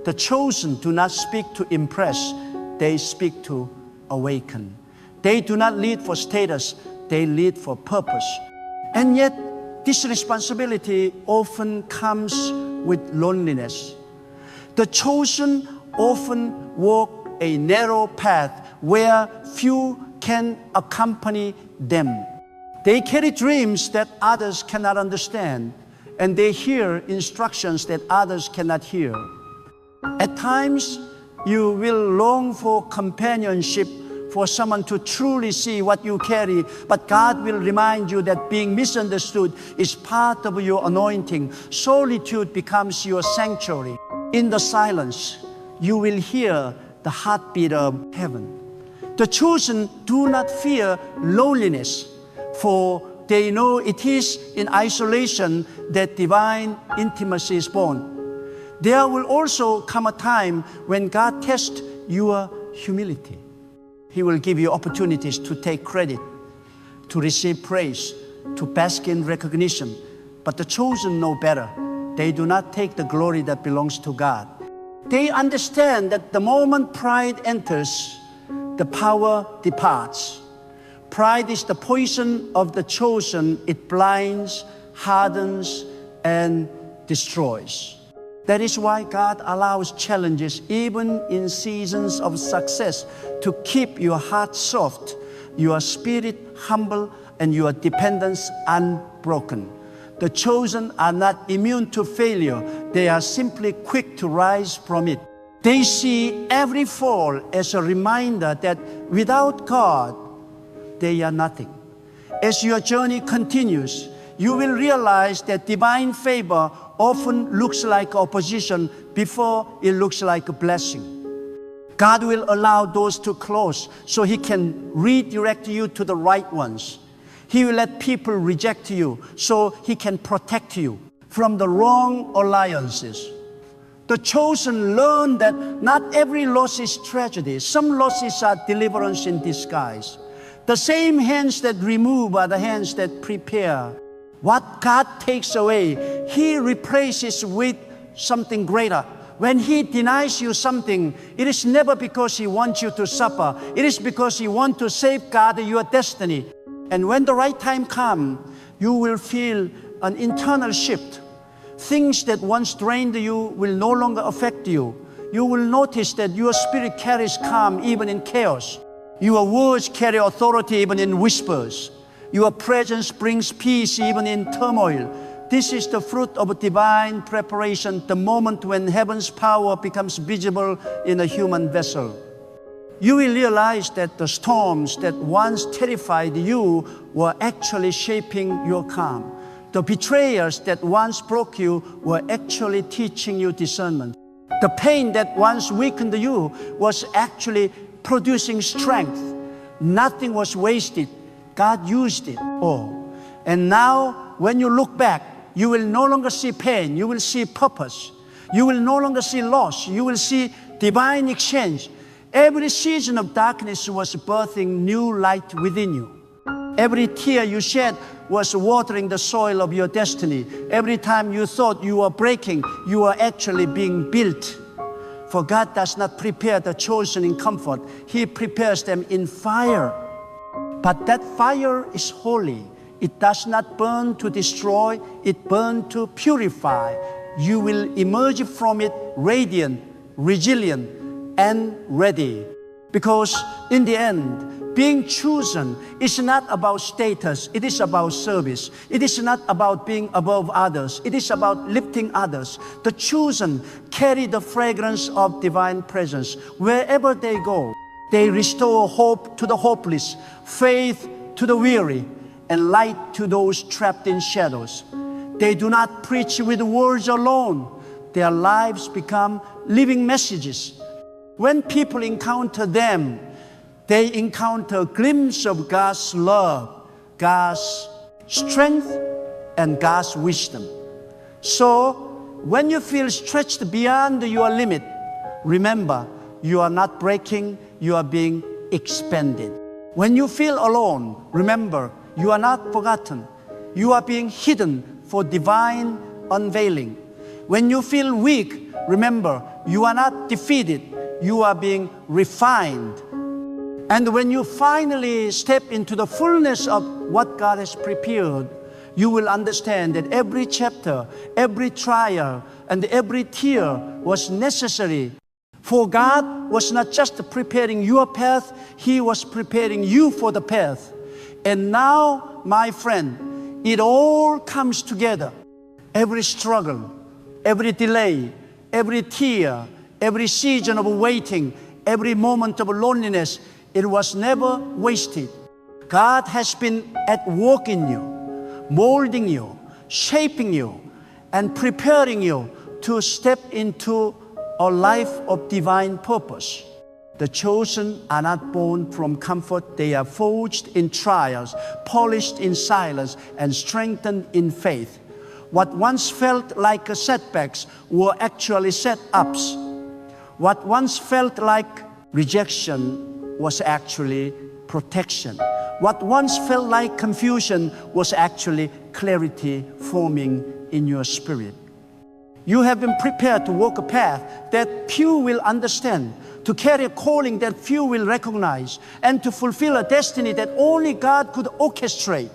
The chosen do not speak to impress, they speak to awaken. They do not lead for status, they lead for purpose. And yet, this responsibility often comes with loneliness. The chosen often walk a narrow path where few can accompany them. They carry dreams that others cannot understand, and they hear instructions that others cannot hear. At times, you will long for companionship, for someone to truly see what you carry, but God will remind you that being misunderstood is part of your anointing. Solitude becomes your sanctuary. In the silence, you will hear the heartbeat of heaven. The chosen do not fear loneliness, for they know it is in isolation that divine intimacy is born. There will also come a time when God tests your humility. He will give you opportunities to take credit, to receive praise, to bask in recognition. But the chosen know better. They do not take the glory that belongs to God. They understand that the moment pride enters, the power departs. Pride is the poison of the chosen. It blinds, hardens, and destroys. That is why God allows challenges, even in seasons of success, to keep your heart soft, your spirit humble, and your dependence unbroken. The chosen are not immune to failure. They are simply quick to rise from it. They see every fall as a reminder that without God, they are nothing. As your journey continues, you will realize that divine favor often looks like opposition before it looks like a blessing. God will allow doors to close so He can redirect you to the right ones. He will let people reject you so He can protect you from the wrong alliances. The chosen learn that not every loss is tragedy. Some losses are deliverance in disguise. The same hands that remove are the hands that prepare. What God takes away, He replaces with something greater. When He denies you something, it is never because He wants you to suffer. It is because He wants to safeguard your destiny. And when the right time comes, you will feel an internal shift. Things that once drained you will no longer affect you. You will notice that your spirit carries calm even in chaos. Your words carry authority even in whispers. Your presence brings peace even in turmoil. This is the fruit of divine preparation, the moment when heaven's power becomes visible in a human vessel. you will realize that the storms that once terrified you were actually shaping your calm. The betrayers that once broke you were actually teaching you discernment. The pain that once weakened you was actually producing strength. Nothing was wasted. God used it all. And now, when you look back, you will no longer see pain. You will see purpose. You will no longer see loss. You will see divine exchange. Every season of darkness was birthing new light within you. Every tear you shed was watering the soil of your destiny. Every time you thought you were breaking, you were actually being built. For God does not prepare the chosen in comfort. He prepares them in fire. But that fire is holy. It does not burn to destroy, it burns to purify. You will emerge from it radiant, resilient, and ready. Because in the end, being chosen is not about status, it is about service. It is not about being above others, it is about lifting others. The chosen carry the fragrance of divine presence. Wherever they go, they restore hope to the hopeless, faith to the weary, and light to those trapped in shadows. They do not preach with words alone. Their lives become living messages. When people encounter them, they encounter a glimpse of God's love, God's strength, and God's wisdom. So, when you feel stretched beyond your limit, remember, you are not breaking, you are being expanded. When you feel alone, remember, you are not forgotten. You are being hidden for divine unveiling. When you feel weak, remember, you are not defeated. You are being refined. And when you finally step into the fullness of what God has prepared, you will understand that every chapter, every trial, and every tear was necessary. For God was not just preparing your path, He was preparing you for the path. And now, my friend, it all comes together. Every struggle, every delay, every tear, every season of waiting, every moment of loneliness, it was never wasted. God has been at work in you, molding you, shaping you, and preparing you to step into a life of divine purpose. The chosen are not born from comfort. They are forged in trials, polished in silence, and strengthened in faith. What once felt like setbacks were actually set-ups. What once felt like rejection was actually protection. What once felt like confusion was actually clarity forming in your spirit. You have been prepared to walk a path that few will understand, to carry a calling that few will recognize, and to fulfill a destiny that only God could orchestrate.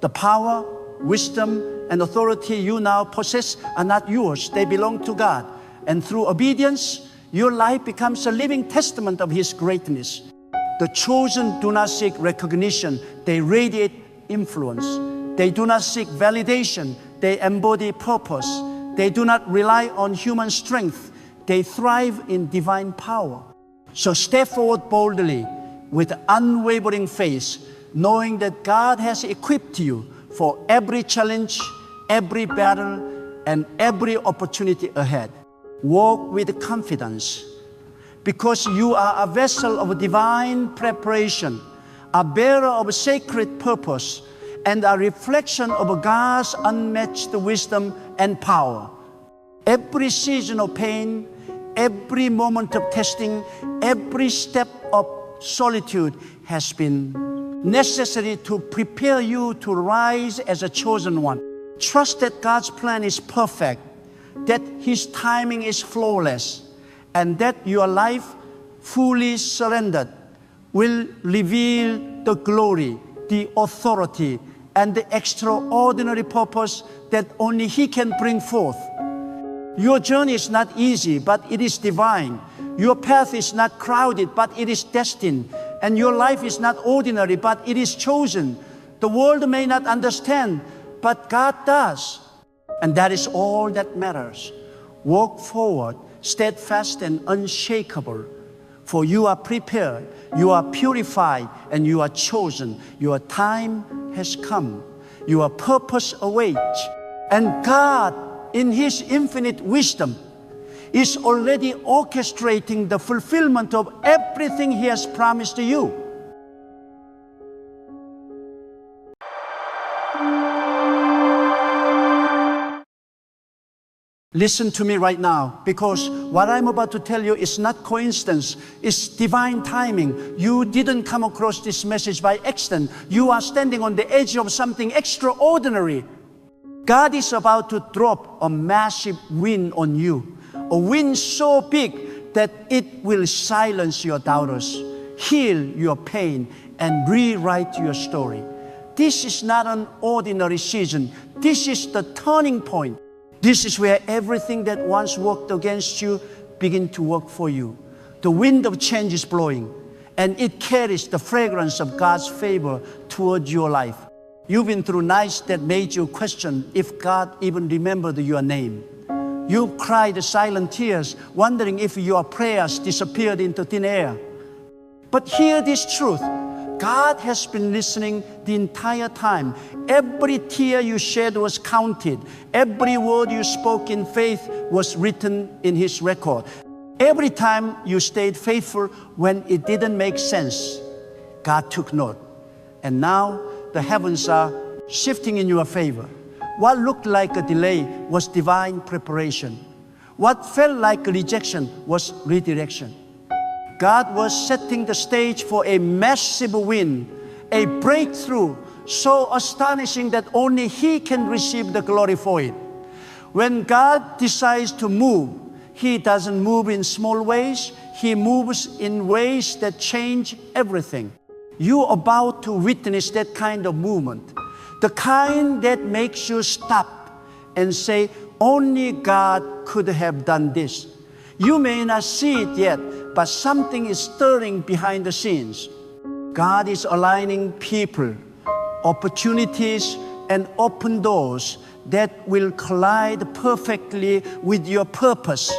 The power, wisdom, and authority you now possess are not yours. They belong to God. And through obedience, your life becomes a living testament of His greatness. The chosen do not seek recognition. They radiate influence. They do not seek validation. They embody purpose. They do not rely on human strength. They thrive in divine power. So step forward boldly with unwavering faith, knowing that God has equipped you for every challenge, every battle, and every opportunity ahead. Walk with confidence, because you are a vessel of divine preparation, a bearer of sacred purpose, and a reflection of God's unmatched wisdom and power. Every season of pain, every moment of testing, every step of solitude has been necessary to prepare you to rise as a chosen one. Trust that God's plan is perfect, that His timing is flawless, and that your life, fully surrendered, will reveal the glory, the authority, and the extraordinary purpose that only He can bring forth. Your journey is not easy, but it is divine. Your path is not crowded, but it is destined. And your life is not ordinary, but it is chosen. The world may not understand, but God does. And that is all that matters. Walk forward, steadfast and unshakable. For you are prepared, you are purified, and you are chosen. Your time has come. Your purpose awaits. And God, in His infinite wisdom, is already orchestrating the fulfillment of everything He has promised to you. Listen to me right now, because what I'm about to tell you is not coincidence, it's divine timing. You didn't come across this message by accident. You are standing on the edge of something extraordinary. God is about to drop a massive wind on you, a wind so big that it will silence your doubters, heal your pain, and rewrite your story. This is not an ordinary season. This is the turning point. This is where everything that once worked against you begins to work for you. The wind of change is blowing, and it carries the fragrance of God's favor toward your life. You've been through nights that made you question if God even remembered your name. You cried silent tears, wondering if your prayers disappeared into thin air. But hear this truth. God has been listening the entire time. Every tear you shed was counted. Every word you spoke in faith was written in His record. Every time you stayed faithful when it didn't make sense, God took note. And now the heavens are shifting in your favor. What looked like a delay was divine preparation. What felt like a rejection was redirection. God was setting the stage for a massive win, a breakthrough so astonishing that only He can receive the glory for it. When God decides to move, He doesn't move in small ways. He moves in ways that change everything. You're about to witness that kind of movement, the kind that makes you stop and say, only God could have done this. You may not see it yet, but something is stirring behind the scenes. God is aligning people, opportunities, and open doors that will collide perfectly with your purpose.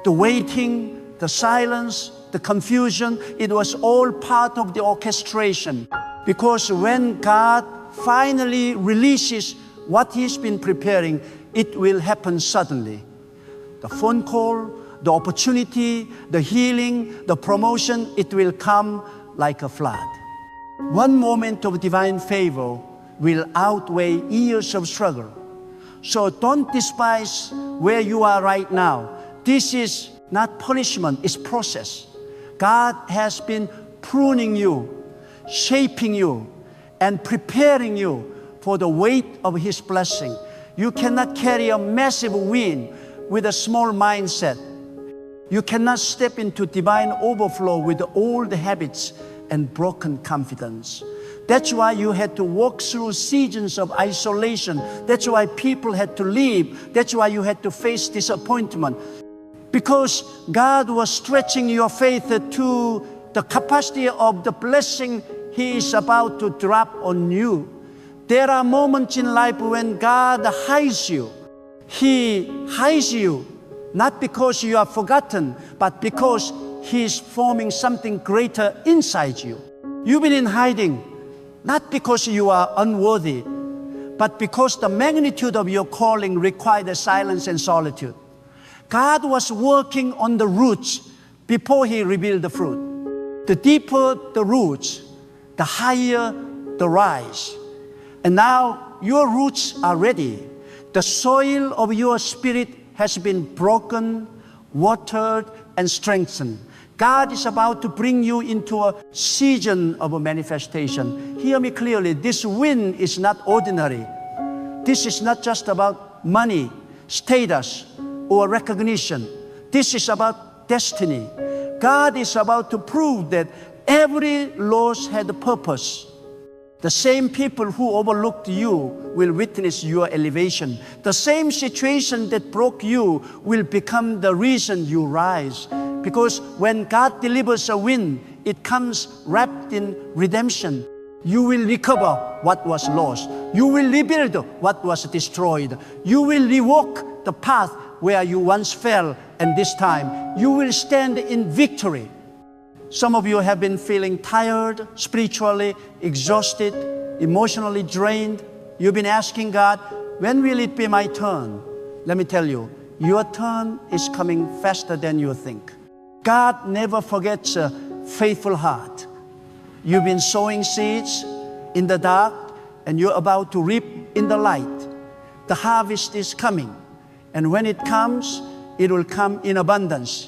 The waiting, the silence, the confusion, it was all part of the orchestration. Because when God finally releases what He's been preparing, it will happen suddenly. The phone call, the opportunity, the healing, the promotion, it will come like a flood. One moment of divine favor will outweigh years of struggle. So don't despise where you are right now. This is not punishment, it's process. God has been pruning you, shaping you, and preparing you for the weight of His blessing. You cannot carry a massive wind with a small mindset. You cannot step into divine overflow with old habits and broken confidence. That's why you had to walk through seasons of isolation. That's why people had to leave. That's why you had to face disappointment. Because God was stretching your faith to the capacity of the blessing He is about to drop on you. There are moments in life when God hides you. He hides you, not because you are forgotten, but because He is forming something greater inside you. You've been in hiding, not because you are unworthy, but because the magnitude of your calling required silence and solitude. God was working on the roots before He revealed the fruit. The deeper the roots, the higher the rise. And now your roots are ready. The soil of your spirit has been broken, watered, and strengthened. God is about to bring you into a season of a manifestation. Hear me clearly, this wind is not ordinary. This is not just about money, status, or recognition. This is about destiny. God is about to prove that every loss had a purpose. The same people who overlooked you will witness your elevation. The same situation that broke you will become the reason you rise. Because when God delivers a wind, it comes wrapped in redemption. You will recover what was lost. You will rebuild what was destroyed. You will rewalk the path where you once fell, and this time you will stand in victory. Some of you have been feeling tired, spiritually exhausted, emotionally drained. You've been asking God, when will it be my turn? Let me tell you, your turn is coming faster than you think. God never forgets a faithful heart. You've been sowing seeds in the dark, and you're about to reap in the light. The harvest is coming, and when it comes, it will come in abundance.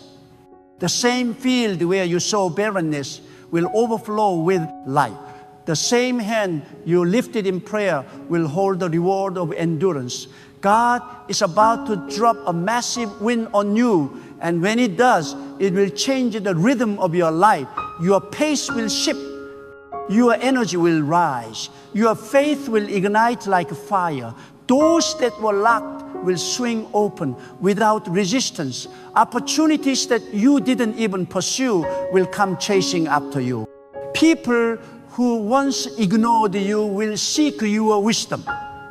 The same field where you sow barrenness will overflow with life. The same hand you lifted in prayer will hold the reward of endurance. God is about to drop a massive wind on you, and when it does, it will change the rhythm of your life. Your pace will shift. Your energy will rise. Your faith will ignite like a fire. Doors that were locked will swing open without resistance. Opportunities that you didn't even pursue will come chasing after you. People who once ignored you will seek your wisdom.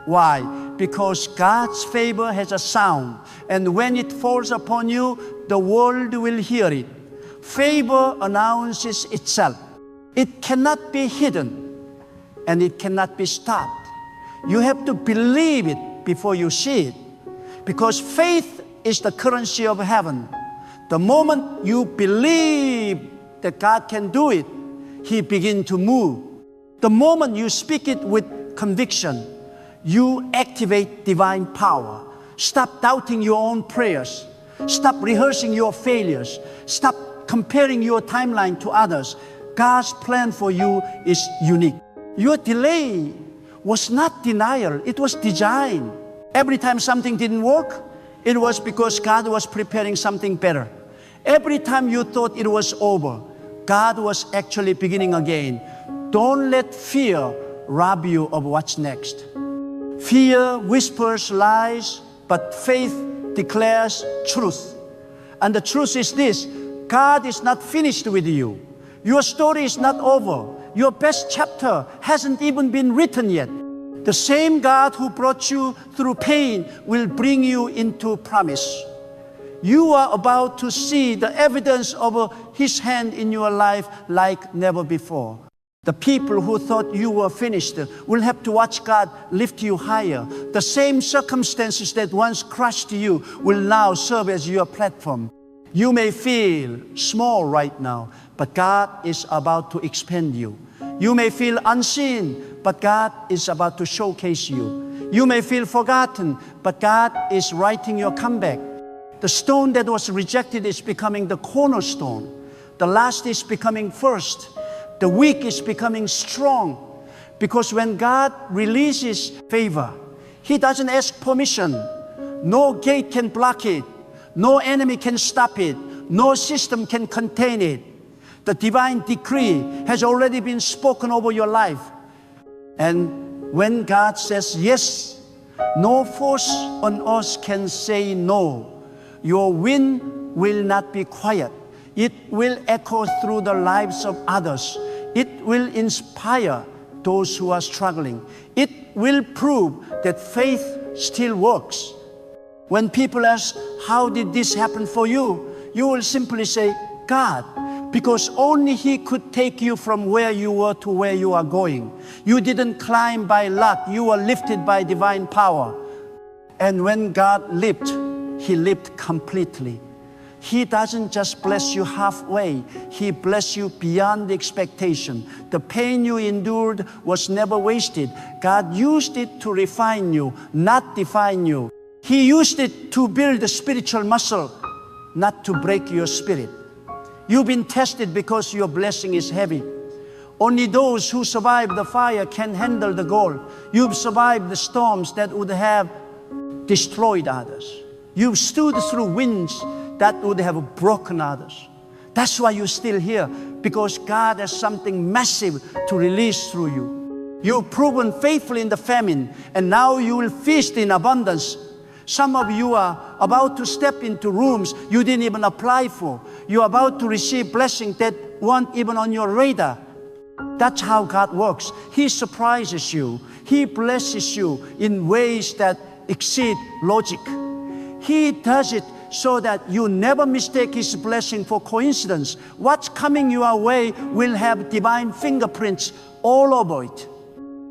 Why? Because God's favor has a sound, and when it falls upon you, the world will hear it. Favor announces itself. It cannot be hidden, and it cannot be stopped. You have to believe it before you see it, because faith is the currency of heaven. The moment you believe that God can do it, He begins to move. The moment you speak it with conviction, you activate divine power. Stop doubting your own prayers. Stop rehearsing your failures. Stop comparing your timeline to others. God's plan for you is unique. Your delay was not denial, it was design. Every time something didn't work, it was because God was preparing something better. Every time you thought it was over, God was actually beginning again. Don't let fear rob you of what's next. Fear whispers lies, but faith declares truth. And the truth is this: God is not finished with you. Your story is not over. Your best chapter hasn't even been written yet. The same God who brought you through pain will bring you into promise. You are about to see the evidence of His hand in your life like never before. The people who thought you were finished will have to watch God lift you higher. The same circumstances that once crushed you will now serve as your platform. You may feel small right now, but God is about to expand you. You may feel unseen, but God is about to showcase you. You may feel forgotten, but God is writing your comeback. The stone that was rejected is becoming the cornerstone. The last is becoming first. The weak is becoming strong. Because when God releases favor, He doesn't ask permission. No gate can block it. No enemy can stop it. No system can contain it. The divine decree has already been spoken over your life. And when God says yes, no force on us can say no. Your wind will not be quiet. It will echo through the lives of others. It will inspire those who are struggling. It will prove that faith still works. When people ask, how did this happen for you? You will simply say, God, because only He could take you from where you were to where you are going. You didn't climb by luck. You were lifted by divine power. And when God lifts, He lifts completely. He doesn't just bless you halfway. He blesses you beyond expectation. The pain you endured was never wasted. God used it to refine you, not define you. He used it to build a spiritual muscle, not to break your spirit. You've been tested because your blessing is heavy. Only those who survive the fire can handle the gold. You've survived the storms that would have destroyed others. You've stood through winds that would have broken others. That's why you're still here, because God has something massive to release through you. You've proven faithful in the famine, and now you will feast in abundance. Some of you are about to step into rooms you didn't even apply for. You're about to receive blessings that weren't even on your radar. That's how God works. He surprises you. He blesses you in ways that exceed logic. He does it so that you never mistake His blessing for coincidence. What's coming your way will have divine fingerprints all over it.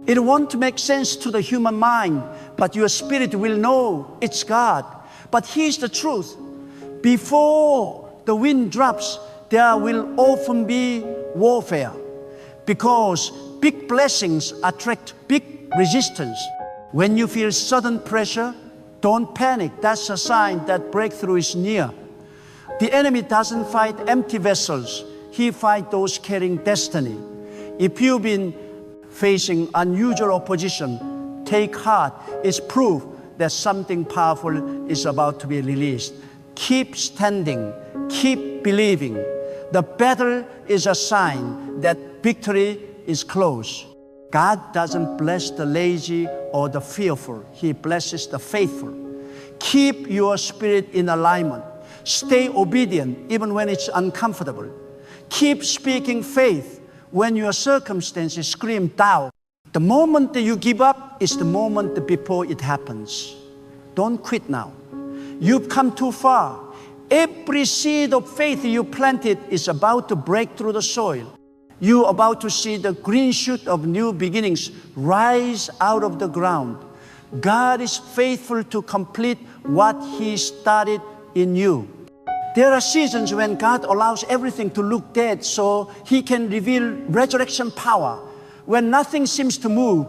It won't make sense to the human mind, but your spirit will know it's God. But here's the truth. Before the wind drops, there will often be warfare, because big blessings attract big resistance. When you feel sudden pressure, don't panic. That's a sign that breakthrough is near. The enemy doesn't fight empty vessels. He fights those carrying destiny. If you've been facing unusual opposition, take heart. It's proof that something powerful is about to be released. Keep standing. Keep believing. The battle is a sign that victory is close. God doesn't bless the lazy or the fearful. He blesses the faithful. Keep your spirit in alignment. Stay obedient even when it's uncomfortable. Keep speaking faith when your circumstances scream doubt. The moment that you give up is the moment before it happens. Don't quit now. You've come too far. Every seed of faith you planted is about to break through the soil. You're about to see the green shoot of new beginnings rise out of the ground. God is faithful to complete what He started in you. There are seasons when God allows everything to look dead so He can reveal resurrection power. When nothing seems to move,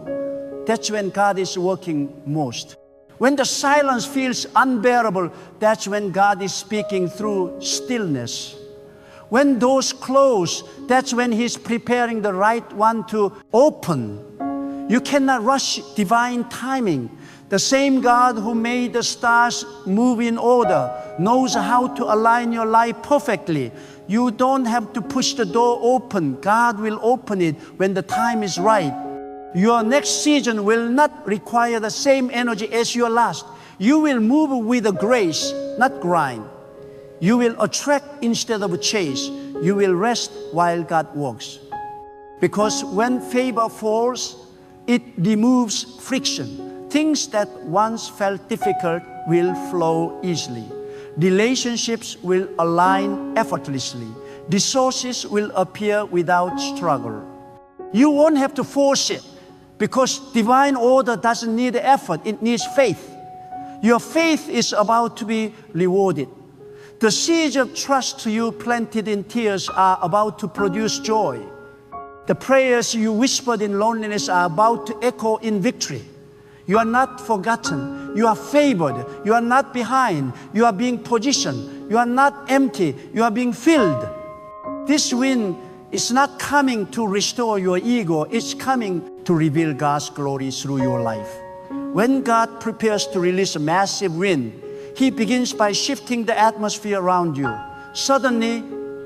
that's when God is working most. When the silence feels unbearable, that's when God is speaking through stillness. When doors close, that's when He's preparing the right one to open. You cannot rush divine timing. The same God who made the stars move in order knows how to align your life perfectly. You don't have to push the door open. God will open it when the time is right. Your next season will not require the same energy as your last. You will move with a grace, not grind. You will attract instead of chase. You will rest while God works. Because when favor falls, it removes friction. Things that once felt difficult will flow easily. Relationships will align effortlessly. Resources will appear without struggle. You won't have to force it, because divine order doesn't need effort. It needs faith. Your faith is about to be rewarded. The seeds of trust you planted in tears are about to produce joy. The prayers you whispered in loneliness are about to echo in victory. You are not forgotten. You are favored. You are not behind. You are being positioned. You are not empty. You are being filled. This wind is not coming to restore your ego. It's coming to reveal God's glory through your life. When God prepares to release a massive wind, He begins by shifting the atmosphere around you. Suddenly,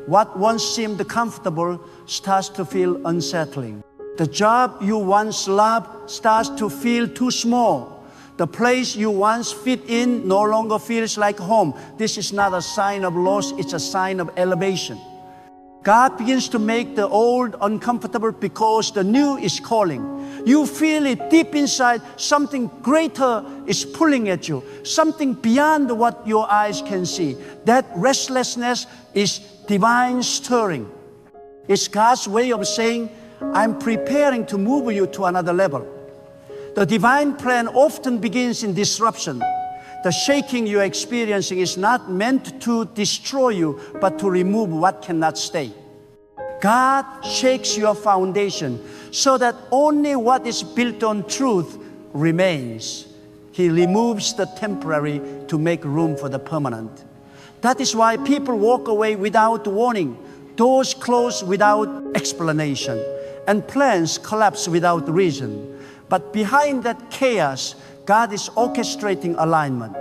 what once seemed comfortable starts to feel unsettling. The job you once loved starts to feel too small. The place you once fit in no longer feels like home. This is not a sign of loss, it's a sign of elevation. God begins to make the old uncomfortable because the new is calling. You feel it deep inside. Something greater is pulling at you. Something beyond what your eyes can see. That restlessness is divine stirring. It's God's way of saying, I'm preparing to move you to another level. The divine plan often begins in disruption. The shaking you're experiencing is not meant to destroy you, but to remove what cannot stay. God shakes your foundation so that only what is built on truth remains. He removes the temporary to make room for the permanent. That is why people walk away without warning, doors close without explanation, and plans collapse without reason. But behind that chaos, God is orchestrating alignment.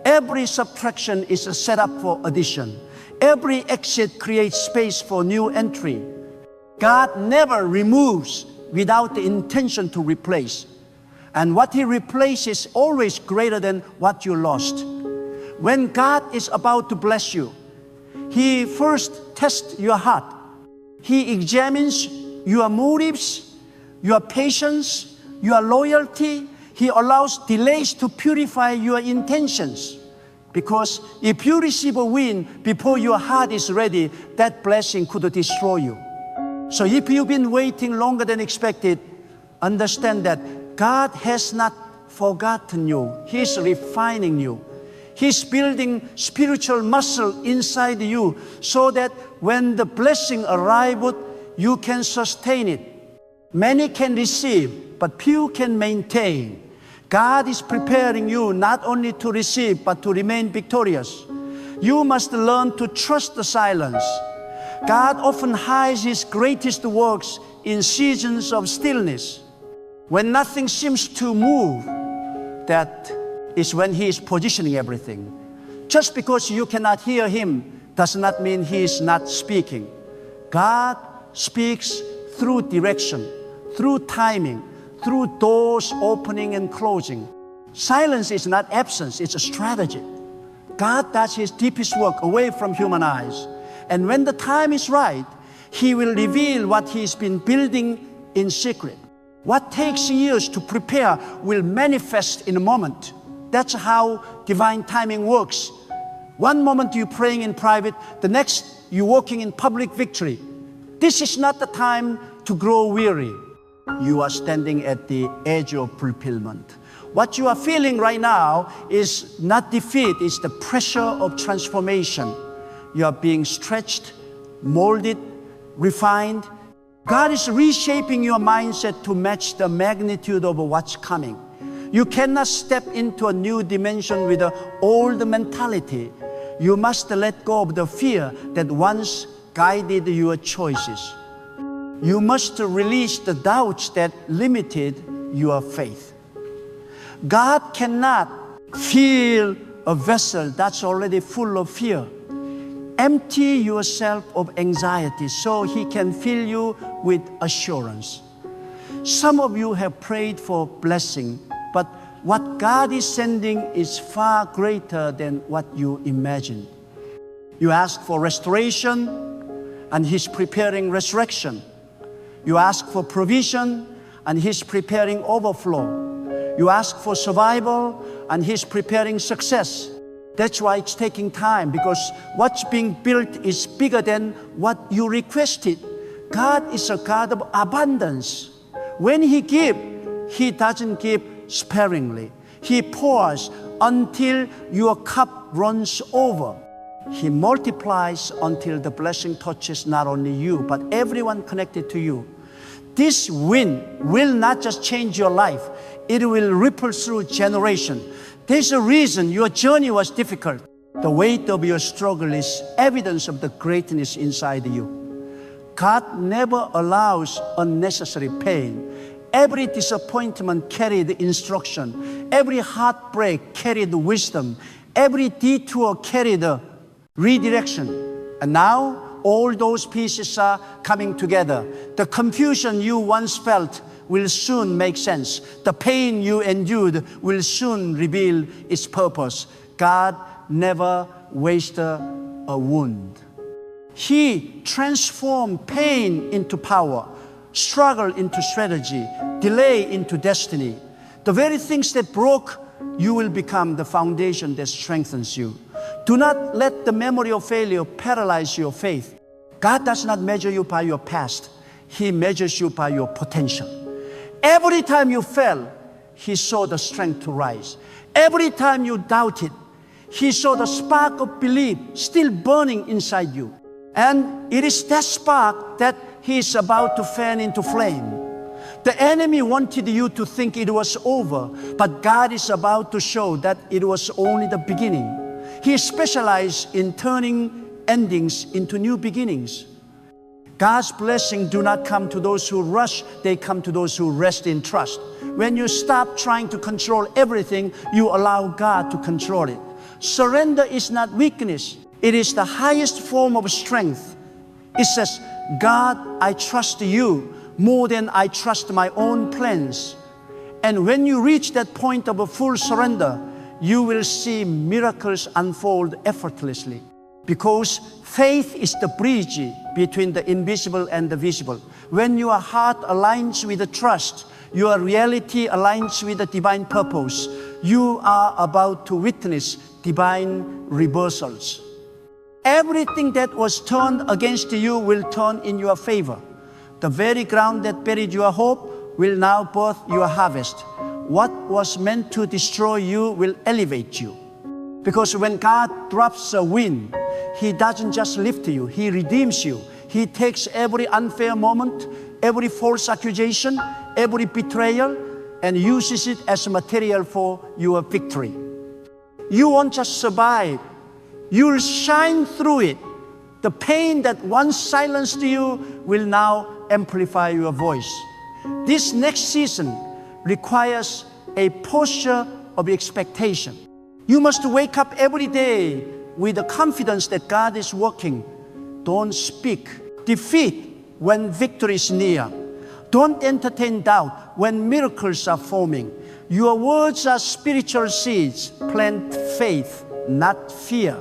Every subtraction is a setup for addition. Every exit creates space for new entry. God never removes without the intention to replace. And what He replaces is always greater than what you lost. When God is about to bless you, He first tests your heart. He examines your motives, your patience, your loyalty. He allows delays to purify your intentions. Because if you receive a wind before your heart is ready, that blessing could destroy you. So if you've been waiting longer than expected, understand that God has not forgotten you. He's refining you. He's building spiritual muscle inside you so that when the blessing arrives, you can sustain it. Many can receive, but few can maintain. God is preparing you not only to receive, but to remain victorious. You must learn to trust the silence. God often hides His greatest works in seasons of stillness. When nothing seems to move, that is when He is positioning everything. Just because you cannot hear Him does not mean He is not speaking. God speaks through direction, through timing, through doors opening and closing. Silence is not absence, it's a strategy. God does His deepest work away from human eyes. And when the time is right, He will reveal what He's been building in secret. What takes years to prepare will manifest in a moment. That's how divine timing works. One moment you're praying in private, the next you're walking in public victory. This is not the time to grow weary. You are standing at the edge of fulfillment. What you are feeling right now is not defeat, it's the pressure of transformation. You are being stretched, molded, refined. God is reshaping your mindset to match the magnitude of what's coming. You cannot step into a new dimension with an old mentality. You must let go of the fear that once guided your choices. You must release the doubts that limited your faith. God cannot fill a vessel that's already full of fear. Empty yourself of anxiety so He can fill you with assurance. Some of you have prayed for blessing, but what God is sending is far greater than what you imagine. You ask for restoration, and He's preparing resurrection. You ask for provision, and He's preparing overflow. You ask for survival, and He's preparing success. That's why it's taking time, because what's being built is bigger than what you requested. God is a God of abundance. When He gives, He doesn't give sparingly. He pours until your cup runs over. He multiplies until the blessing touches not only you, but everyone connected to you. This wind will not just change your life, it will ripple through generations. There's a reason your journey was difficult. The weight of your struggle is evidence of the greatness inside you. God never allows unnecessary pain. Every disappointment carried instruction. Every heartbreak carried wisdom. Every detour carried a redirection. And now, all those pieces are coming together. The confusion you once felt will soon make sense. The pain you endured will soon reveal its purpose. God never wastes a wound. He transformed pain into power, struggle into strategy, delay into destiny. The very things that broke you will become the foundation that strengthens you. Do not let the memory of failure paralyze your faith. God does not measure you by your past. He measures you by your potential. Every time you fell, He saw the strength to rise. Every time you doubted, He saw the spark of belief still burning inside you. And it is that spark that He is about to fan into flame. The enemy wanted you to think it was over, but God is about to show that it was only the beginning. He specializes in turning endings into new beginnings. God's blessing do not come to those who rush, they come to those who rest in trust. When you stop trying to control everything, you allow God to control it. Surrender is not weakness, it is the highest form of strength. It says, God, I trust you more than I trust my own plans. And when you reach that point of a full surrender, you will see miracles unfold effortlessly. Because faith is the bridge between the invisible and the visible. When your heart aligns with the trust, your reality aligns with the divine purpose. you are about to witness divine reversals. Everything that was turned against you will turn in your favor. The very ground that buried your hope will now birth your harvest. What was meant to destroy you will elevate you. Because when God drops a wind, He doesn't just lift you, He redeems you. He takes every unfair moment, every false accusation, every betrayal, and uses it as material for your victory. You won't just survive, you'll shine through it. The pain that once silenced you will now amplify your voice. This next season requires a posture of expectation. You must wake up every day with the confidence that God is working. Don't speak defeat when victory is near. Don't entertain doubt when miracles are forming. Your words are spiritual seeds. Plant faith, not fear.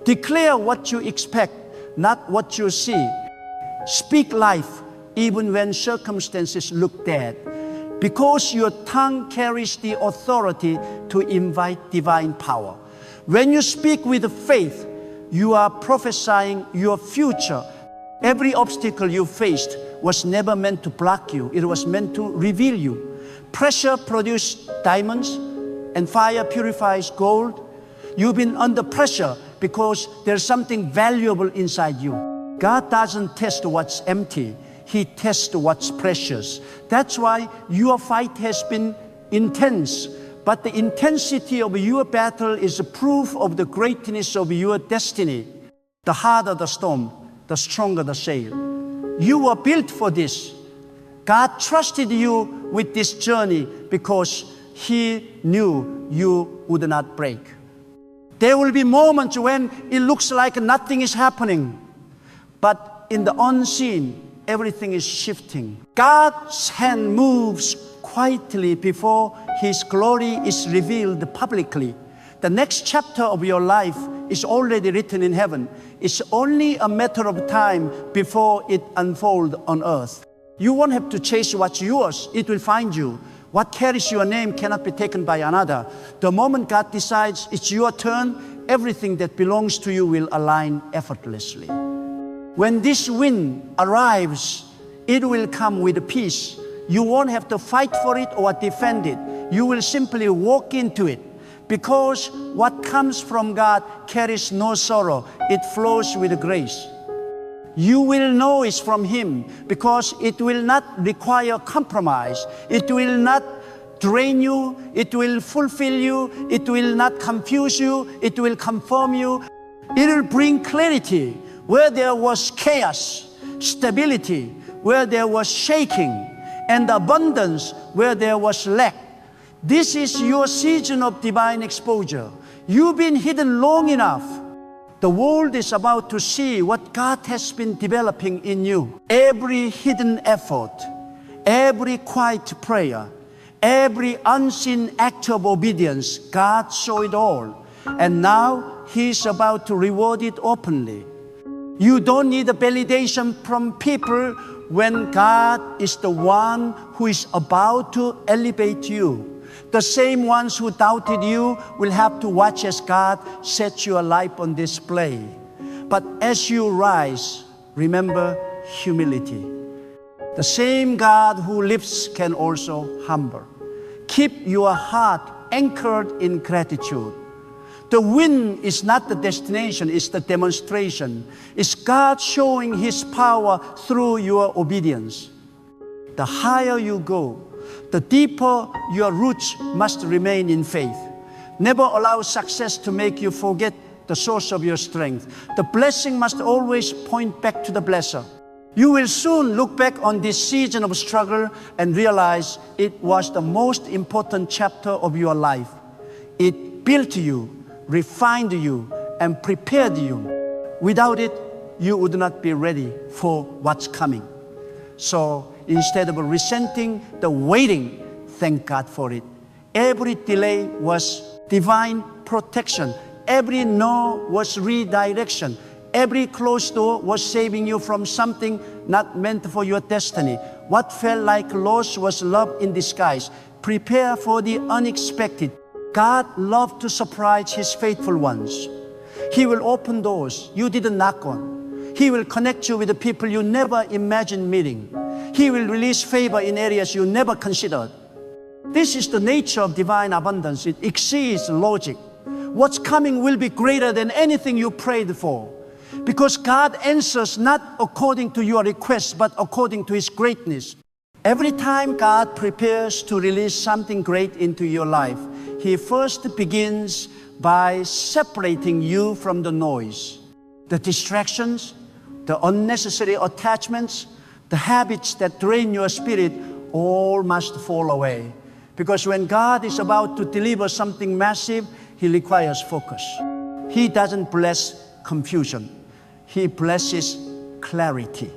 Declare what you expect, not what you see. Speak life even when circumstances look dead, because your tongue carries the authority to invite divine power. When you speak with faith, you are prophesying your future. Every obstacle you faced was never meant to block you. It was meant to reveal you. Pressure produces diamonds, and fire purifies gold. You've been under pressure because there's something valuable inside you. God doesn't test what's empty. He tests what's precious. That's why your fight has been intense. But the intensity of your battle is a proof of the greatness of your destiny. The harder the storm, the stronger the sail. You were built for this. God trusted you with this journey because He knew you would not break. There will be moments when it looks like nothing is happening, but in the unseen, everything is shifting. God's hand moves quietly before His glory is revealed publicly. The next chapter of your life is already written in heaven. It's only a matter of time before it unfolds on earth. You won't have to chase what's yours. It will find you. What carries your name cannot be taken by another. The moment God decides it's your turn, everything that belongs to you will align effortlessly. When this wind arrives, it will come with peace. You won't have to fight for it or defend it. You will simply walk into it, because what comes from God carries no sorrow. It flows with grace. You will know it's from Him because it will not require compromise. It will not drain you. It will fulfill you. It will not confuse you. It will confirm you. It will bring clarity where there was chaos, stability where there was shaking, and abundance where there was lack. This is your season of divine exposure. You've been hidden long enough. The world is about to see what God has been developing in you. Every hidden effort, every quiet prayer, every unseen act of obedience, God saw it all. And now He's about to reward it openly. You don't need a validation from people when God is the one who is about to elevate you. The same ones who doubted you will have to watch as God sets your life on display. But as you rise, remember humility. The same God who lifts can also humble. Keep your heart anchored in gratitude. The wind is not the destination, it's the demonstration. It's God showing His power through your obedience. The higher you go, the deeper your roots must remain in faith. Never allow success to make you forget the source of your strength. The blessing must always point back to the blesser. You will soon look back on this season of struggle and realize it was the most important chapter of your life. It built you, refined you, and prepared you. Without it, you would not be ready for what's coming. So instead of resenting the waiting, thank God for it. Every delay was divine protection. Every no was redirection. Every closed door was saving you from something not meant for your destiny. What felt like loss was love in disguise. Prepare for the unexpected. God loves to surprise His faithful ones. He will open doors you didn't knock on. He will connect you with the people you never imagined meeting. He will release favor in areas you never considered. This is the nature of divine abundance. It exceeds logic. What's coming will be greater than anything you prayed for. Because God answers not according to your request, but according to His greatness. Every time God prepares to release something great into your life, He first begins by separating you from the noise, the distractions, the unnecessary attachments, the habits that drain your spirit, all must fall away. Because when God is about to deliver something massive, He requires focus. He doesn't bless confusion. He blesses clarity.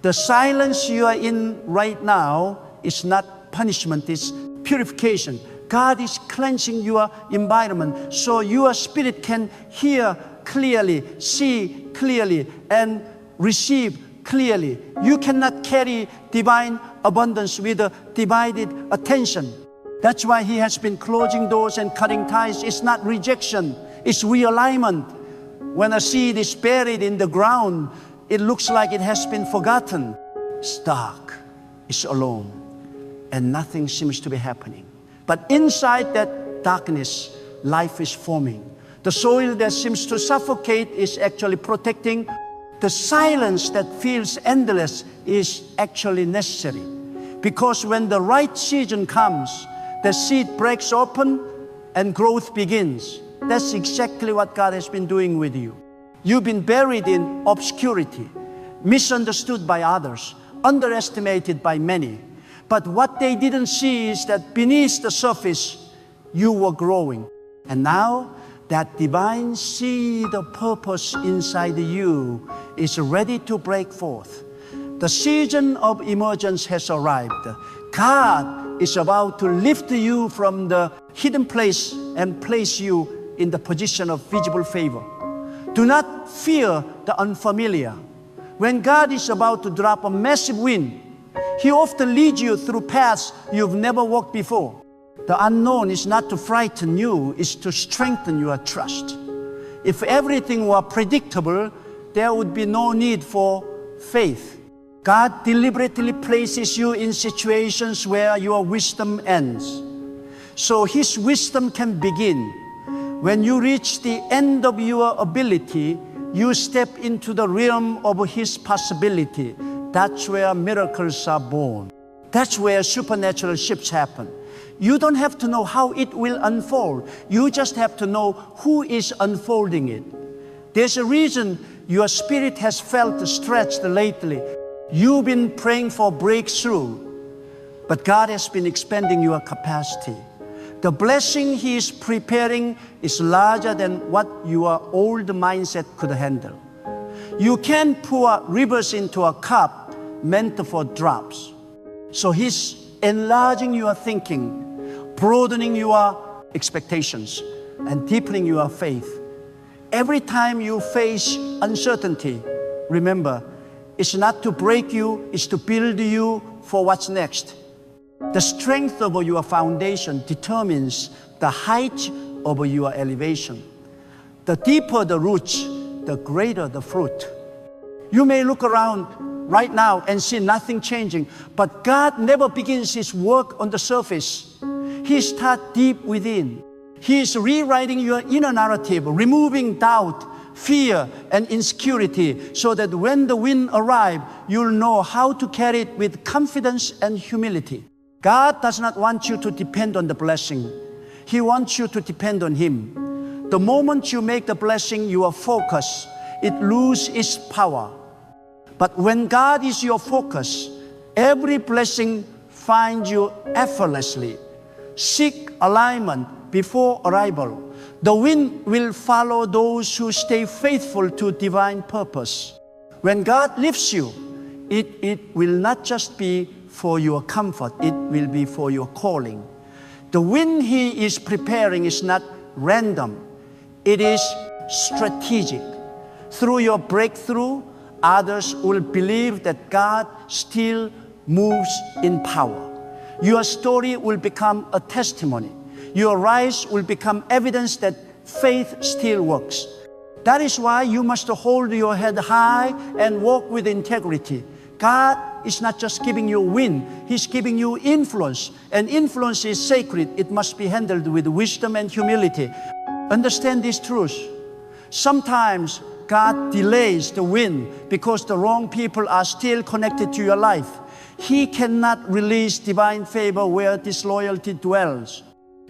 The silence you are in right now is not punishment, it's purification. God is cleansing your environment so your spirit can hear clearly, see clearly, and receive clearly. You cannot carry divine abundance with a divided attention. That's why He has been closing doors and cutting ties. It's not rejection, it's realignment. When a seed is buried in the ground, it looks like it has been forgotten. It's dark, it's alone, and nothing seems to be happening. But inside that darkness, life is forming. The soil that seems to suffocate is actually protecting. The silence that feels endless is actually necessary. Because when the right season comes, the seed breaks open and growth begins. That's exactly what God has been doing with you. You've been buried in obscurity, misunderstood by others, underestimated by many. But what they didn't see is that beneath the surface, you were growing. And now, that divine seed of purpose inside you is ready to break forth. The season of emergence has arrived. God is about to lift you from the hidden place and place you in the position of visible favor. Do not fear the unfamiliar. When God is about to drop a massive wind, He often leads you through paths you've never walked before. The unknown is not to frighten you, it's to strengthen your trust. If everything were predictable, there would be no need for faith. God deliberately places you in situations where your wisdom ends, so His wisdom can begin. When you reach the end of your ability, you step into the realm of His possibility. That's where miracles are born. That's where supernatural shifts happen. You don't have to know how it will unfold. You just have to know who is unfolding it. There's a reason your spirit has felt stretched lately. You've been praying for breakthrough, but God has been expanding your capacity. The blessing He is preparing is larger than what your old mindset could handle. You can't pour rivers into a cup meant for drops. So He's enlarging your thinking, broadening your expectations, and deepening your faith. Every time you face uncertainty, remember, it's not to break you, it's to build you for what's next. The strength of your foundation determines the height of your elevation. The deeper the roots, the greater the fruit. You may look around right now and see nothing changing, but God never begins His work on the surface. He starts deep within. He is rewriting your inner narrative, removing doubt, fear, and insecurity, so that when the wind arrives, you'll know how to carry it with confidence and humility. God does not want you to depend on the blessing. He wants you to depend on Him. The moment you make the blessing your focus, it loses its power. But when God is your focus, every blessing finds you effortlessly. Seek alignment before arrival. The wind will follow those who stay faithful to divine purpose. When God lifts you, it will not just be for your comfort, it will be for your calling. The wind He is preparing is not random, it is strategic. Through your breakthrough, others will believe that God still moves in power. Your story will become a testimony. Your rise will become evidence that faith still works. That is why you must hold your head high and walk with integrity. God is not just giving you wind, He's giving you influence. And influence is sacred. It must be handled with wisdom and humility. Understand this truth. Sometimes God delays the wind because the wrong people are still connected to your life. He cannot release divine favor where disloyalty dwells.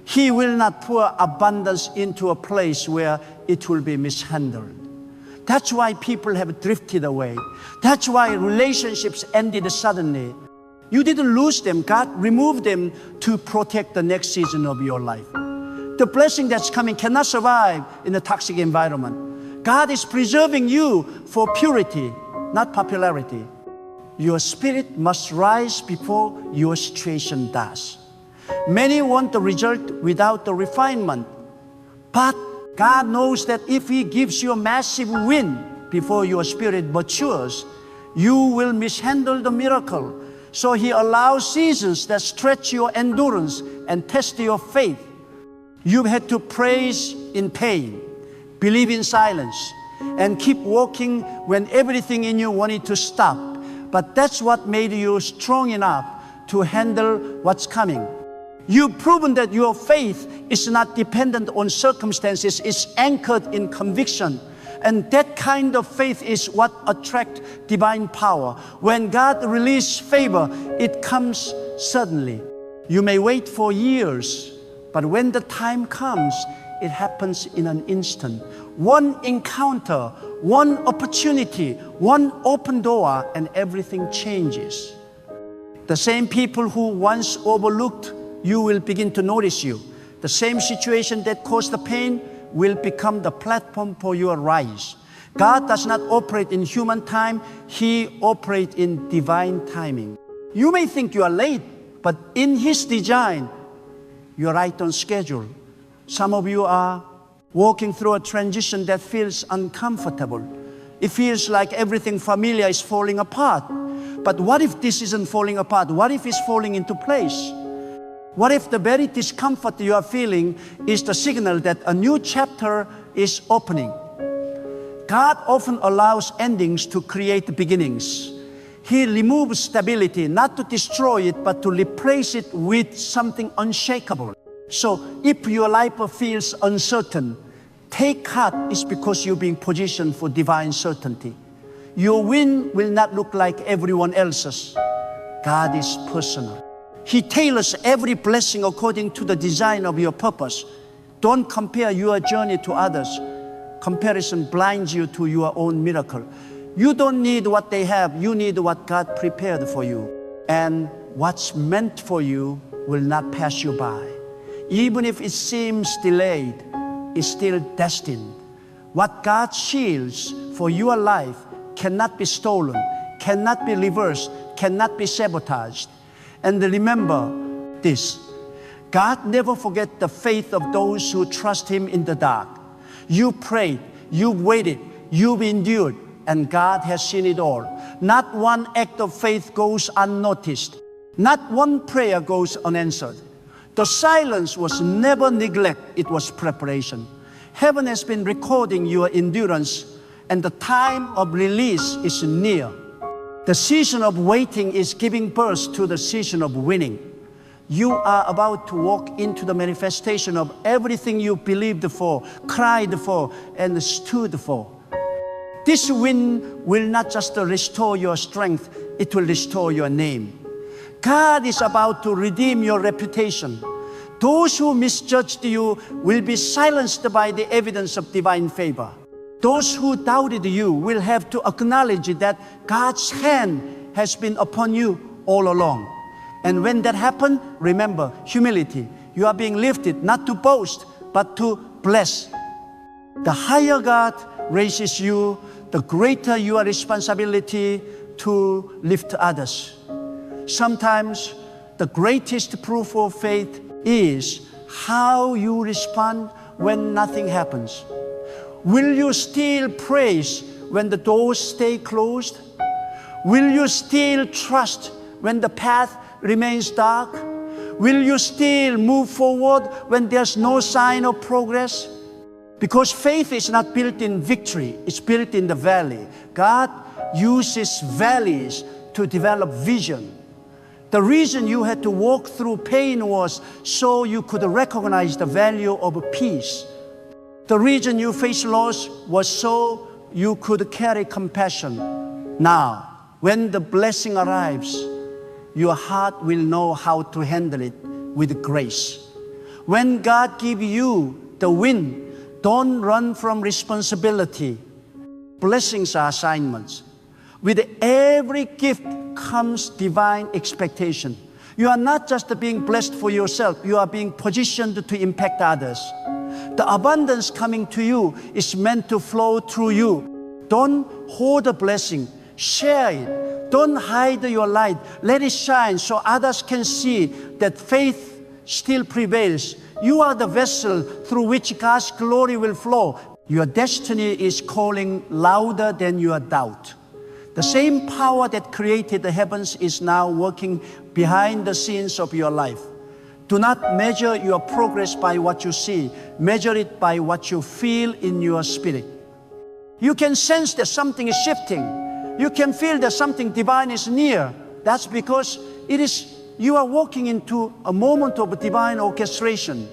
He will not pour abundance into a place where it will be mishandled. That's why people have drifted away. That's why relationships ended suddenly. You didn't lose them. God removed them to protect the next season of your life. The blessing that's coming cannot survive in a toxic environment. God is preserving you for purity, not popularity. Your spirit must rise before your situation does. Many want the result without the refinement. But God knows that if He gives you a massive wind before your spirit matures, you will mishandle the miracle. So He allows seasons that stretch your endurance and test your faith. You've had to praise in pain, believe in silence, and keep walking when everything in you wanted to stop. But that's what made you strong enough to handle what's coming. You've proven that your faith is not dependent on circumstances, it's anchored in conviction. And that kind of faith is what attracts divine power. When God releases favor, it comes suddenly. You may wait for years, but when the time comes, it happens in an instant. One encounter, one opportunity, one open door, and everything changes. The same people who once overlooked you will begin to notice you. The same situation that caused the pain will become the platform for your rise. God does not operate in human time. He operates in divine timing. You may think you are late, but in His design, you are right on schedule. Some of you are walking through a transition that feels uncomfortable. It feels like everything familiar is falling apart. But what if this isn't falling apart? What if it's falling into place? What if the very discomfort you are feeling is the signal that a new chapter is opening? God often allows endings to create beginnings. He removes stability, not to destroy it, but to replace it with something unshakable. So if your life feels uncertain, take heart. It's because you're being positioned for divine certainty. Your win will not look like everyone else's. God is personal. He tailors every blessing according to the design of your purpose. Don't compare your journey to others. Comparison blinds you to your own miracle. You don't need what they have. You need what God prepared for you. And what's meant for you will not pass you by. Even if it seems delayed, it's still destined. What God shields for your life cannot be stolen, cannot be reversed, cannot be sabotaged. And remember this, God never forgets the faith of those who trust Him in the dark. You prayed, you've waited, you've endured, and God has seen it all. Not one act of faith goes unnoticed. Not one prayer goes unanswered. The silence was never neglect, it was preparation. Heaven has been recording your endurance, and the time of release is near. The season of waiting is giving birth to the season of winning. You are about to walk into the manifestation of everything you believed for, cried for, and stood for. This win will not just restore your strength, it will restore your name. God is about to redeem your reputation. Those who misjudged you will be silenced by the evidence of divine favor. Those who doubted you will have to acknowledge that God's hand has been upon you all along. And when that happens, remember humility. You are being lifted not to boast, but to bless. The higher God raises you, the greater your responsibility to lift others. Sometimes the greatest proof of faith is how you respond when nothing happens. Will you still praise when the doors stay closed? Will you still trust when the path remains dark? Will you still move forward when there's no sign of progress? Because faith is not built in victory, it's built in the valley. God uses valleys to develop vision. The reason you had to walk through pain was so you could recognize the value of peace. The reason you faced loss was so you could carry compassion. Now, when the blessing arrives, your heart will know how to handle it with grace. When God gives you the wind, don't run from responsibility. Blessings are assignments. With every gift comes divine expectation. You are not just being blessed for yourself, you are being positioned to impact others. The abundance coming to you is meant to flow through you. Don't hold the blessing, share it. Don't hide your light. Let it shine so others can see that faith still prevails. You are the vessel through which God's glory will flow. Your destiny is calling louder than your doubt. The same power that created the heavens is now working behind the scenes of your life. Do not measure your progress by what you see. Measure it by what you feel in your spirit. You can sense that something is shifting. You can feel that something divine is near. That's because you are walking into a moment of divine orchestration.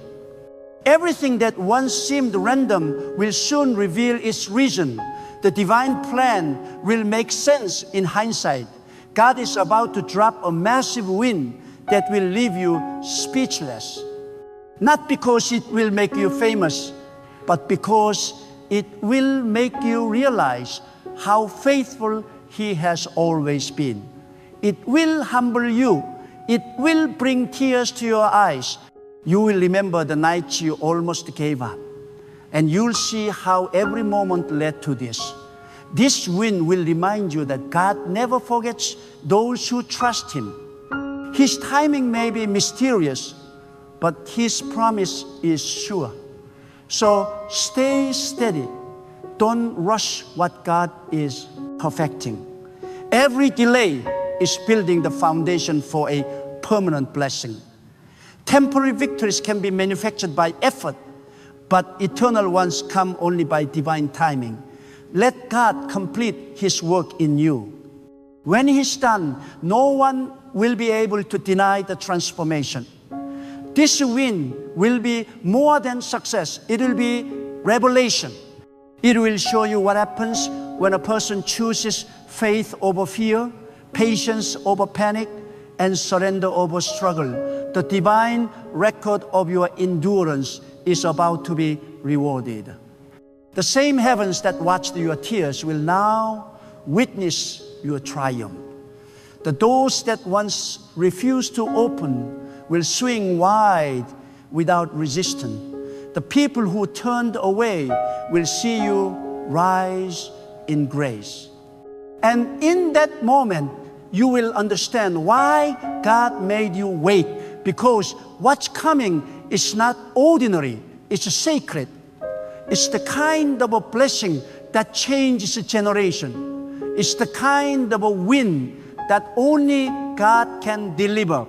Everything that once seemed random will soon reveal its reason. The divine plan will make sense in hindsight. God is about to drop a massive wind that will leave you speechless. Not because it will make you famous, but because it will make you realize how faithful He has always been. It will humble you. It will bring tears to your eyes. You will remember the nights you almost gave up. And you'll see how every moment led to this. This wind will remind you that God never forgets those who trust Him. His timing may be mysterious, but His promise is sure. So stay steady. Don't rush what God is perfecting. Every delay is building the foundation for a permanent blessing. Temporary victories can be manufactured by effort, but eternal ones come only by divine timing. Let God complete His work in you. When He's done, no one will be able to deny the transformation. This win will be more than success. It will be revelation. It will show you what happens when a person chooses faith over fear, patience over panic, and surrender over struggle. The divine record of your endurance is about to be rewarded. The same heavens that watched your tears will now witness your triumph. The doors that once refused to open will swing wide without resistance. The people who turned away will see you rise in grace. And in that moment, you will understand why God made you wait. Because what's coming is not ordinary, it's sacred. It's the kind of a blessing that changes a generation. It's the kind of a wind that only God can deliver.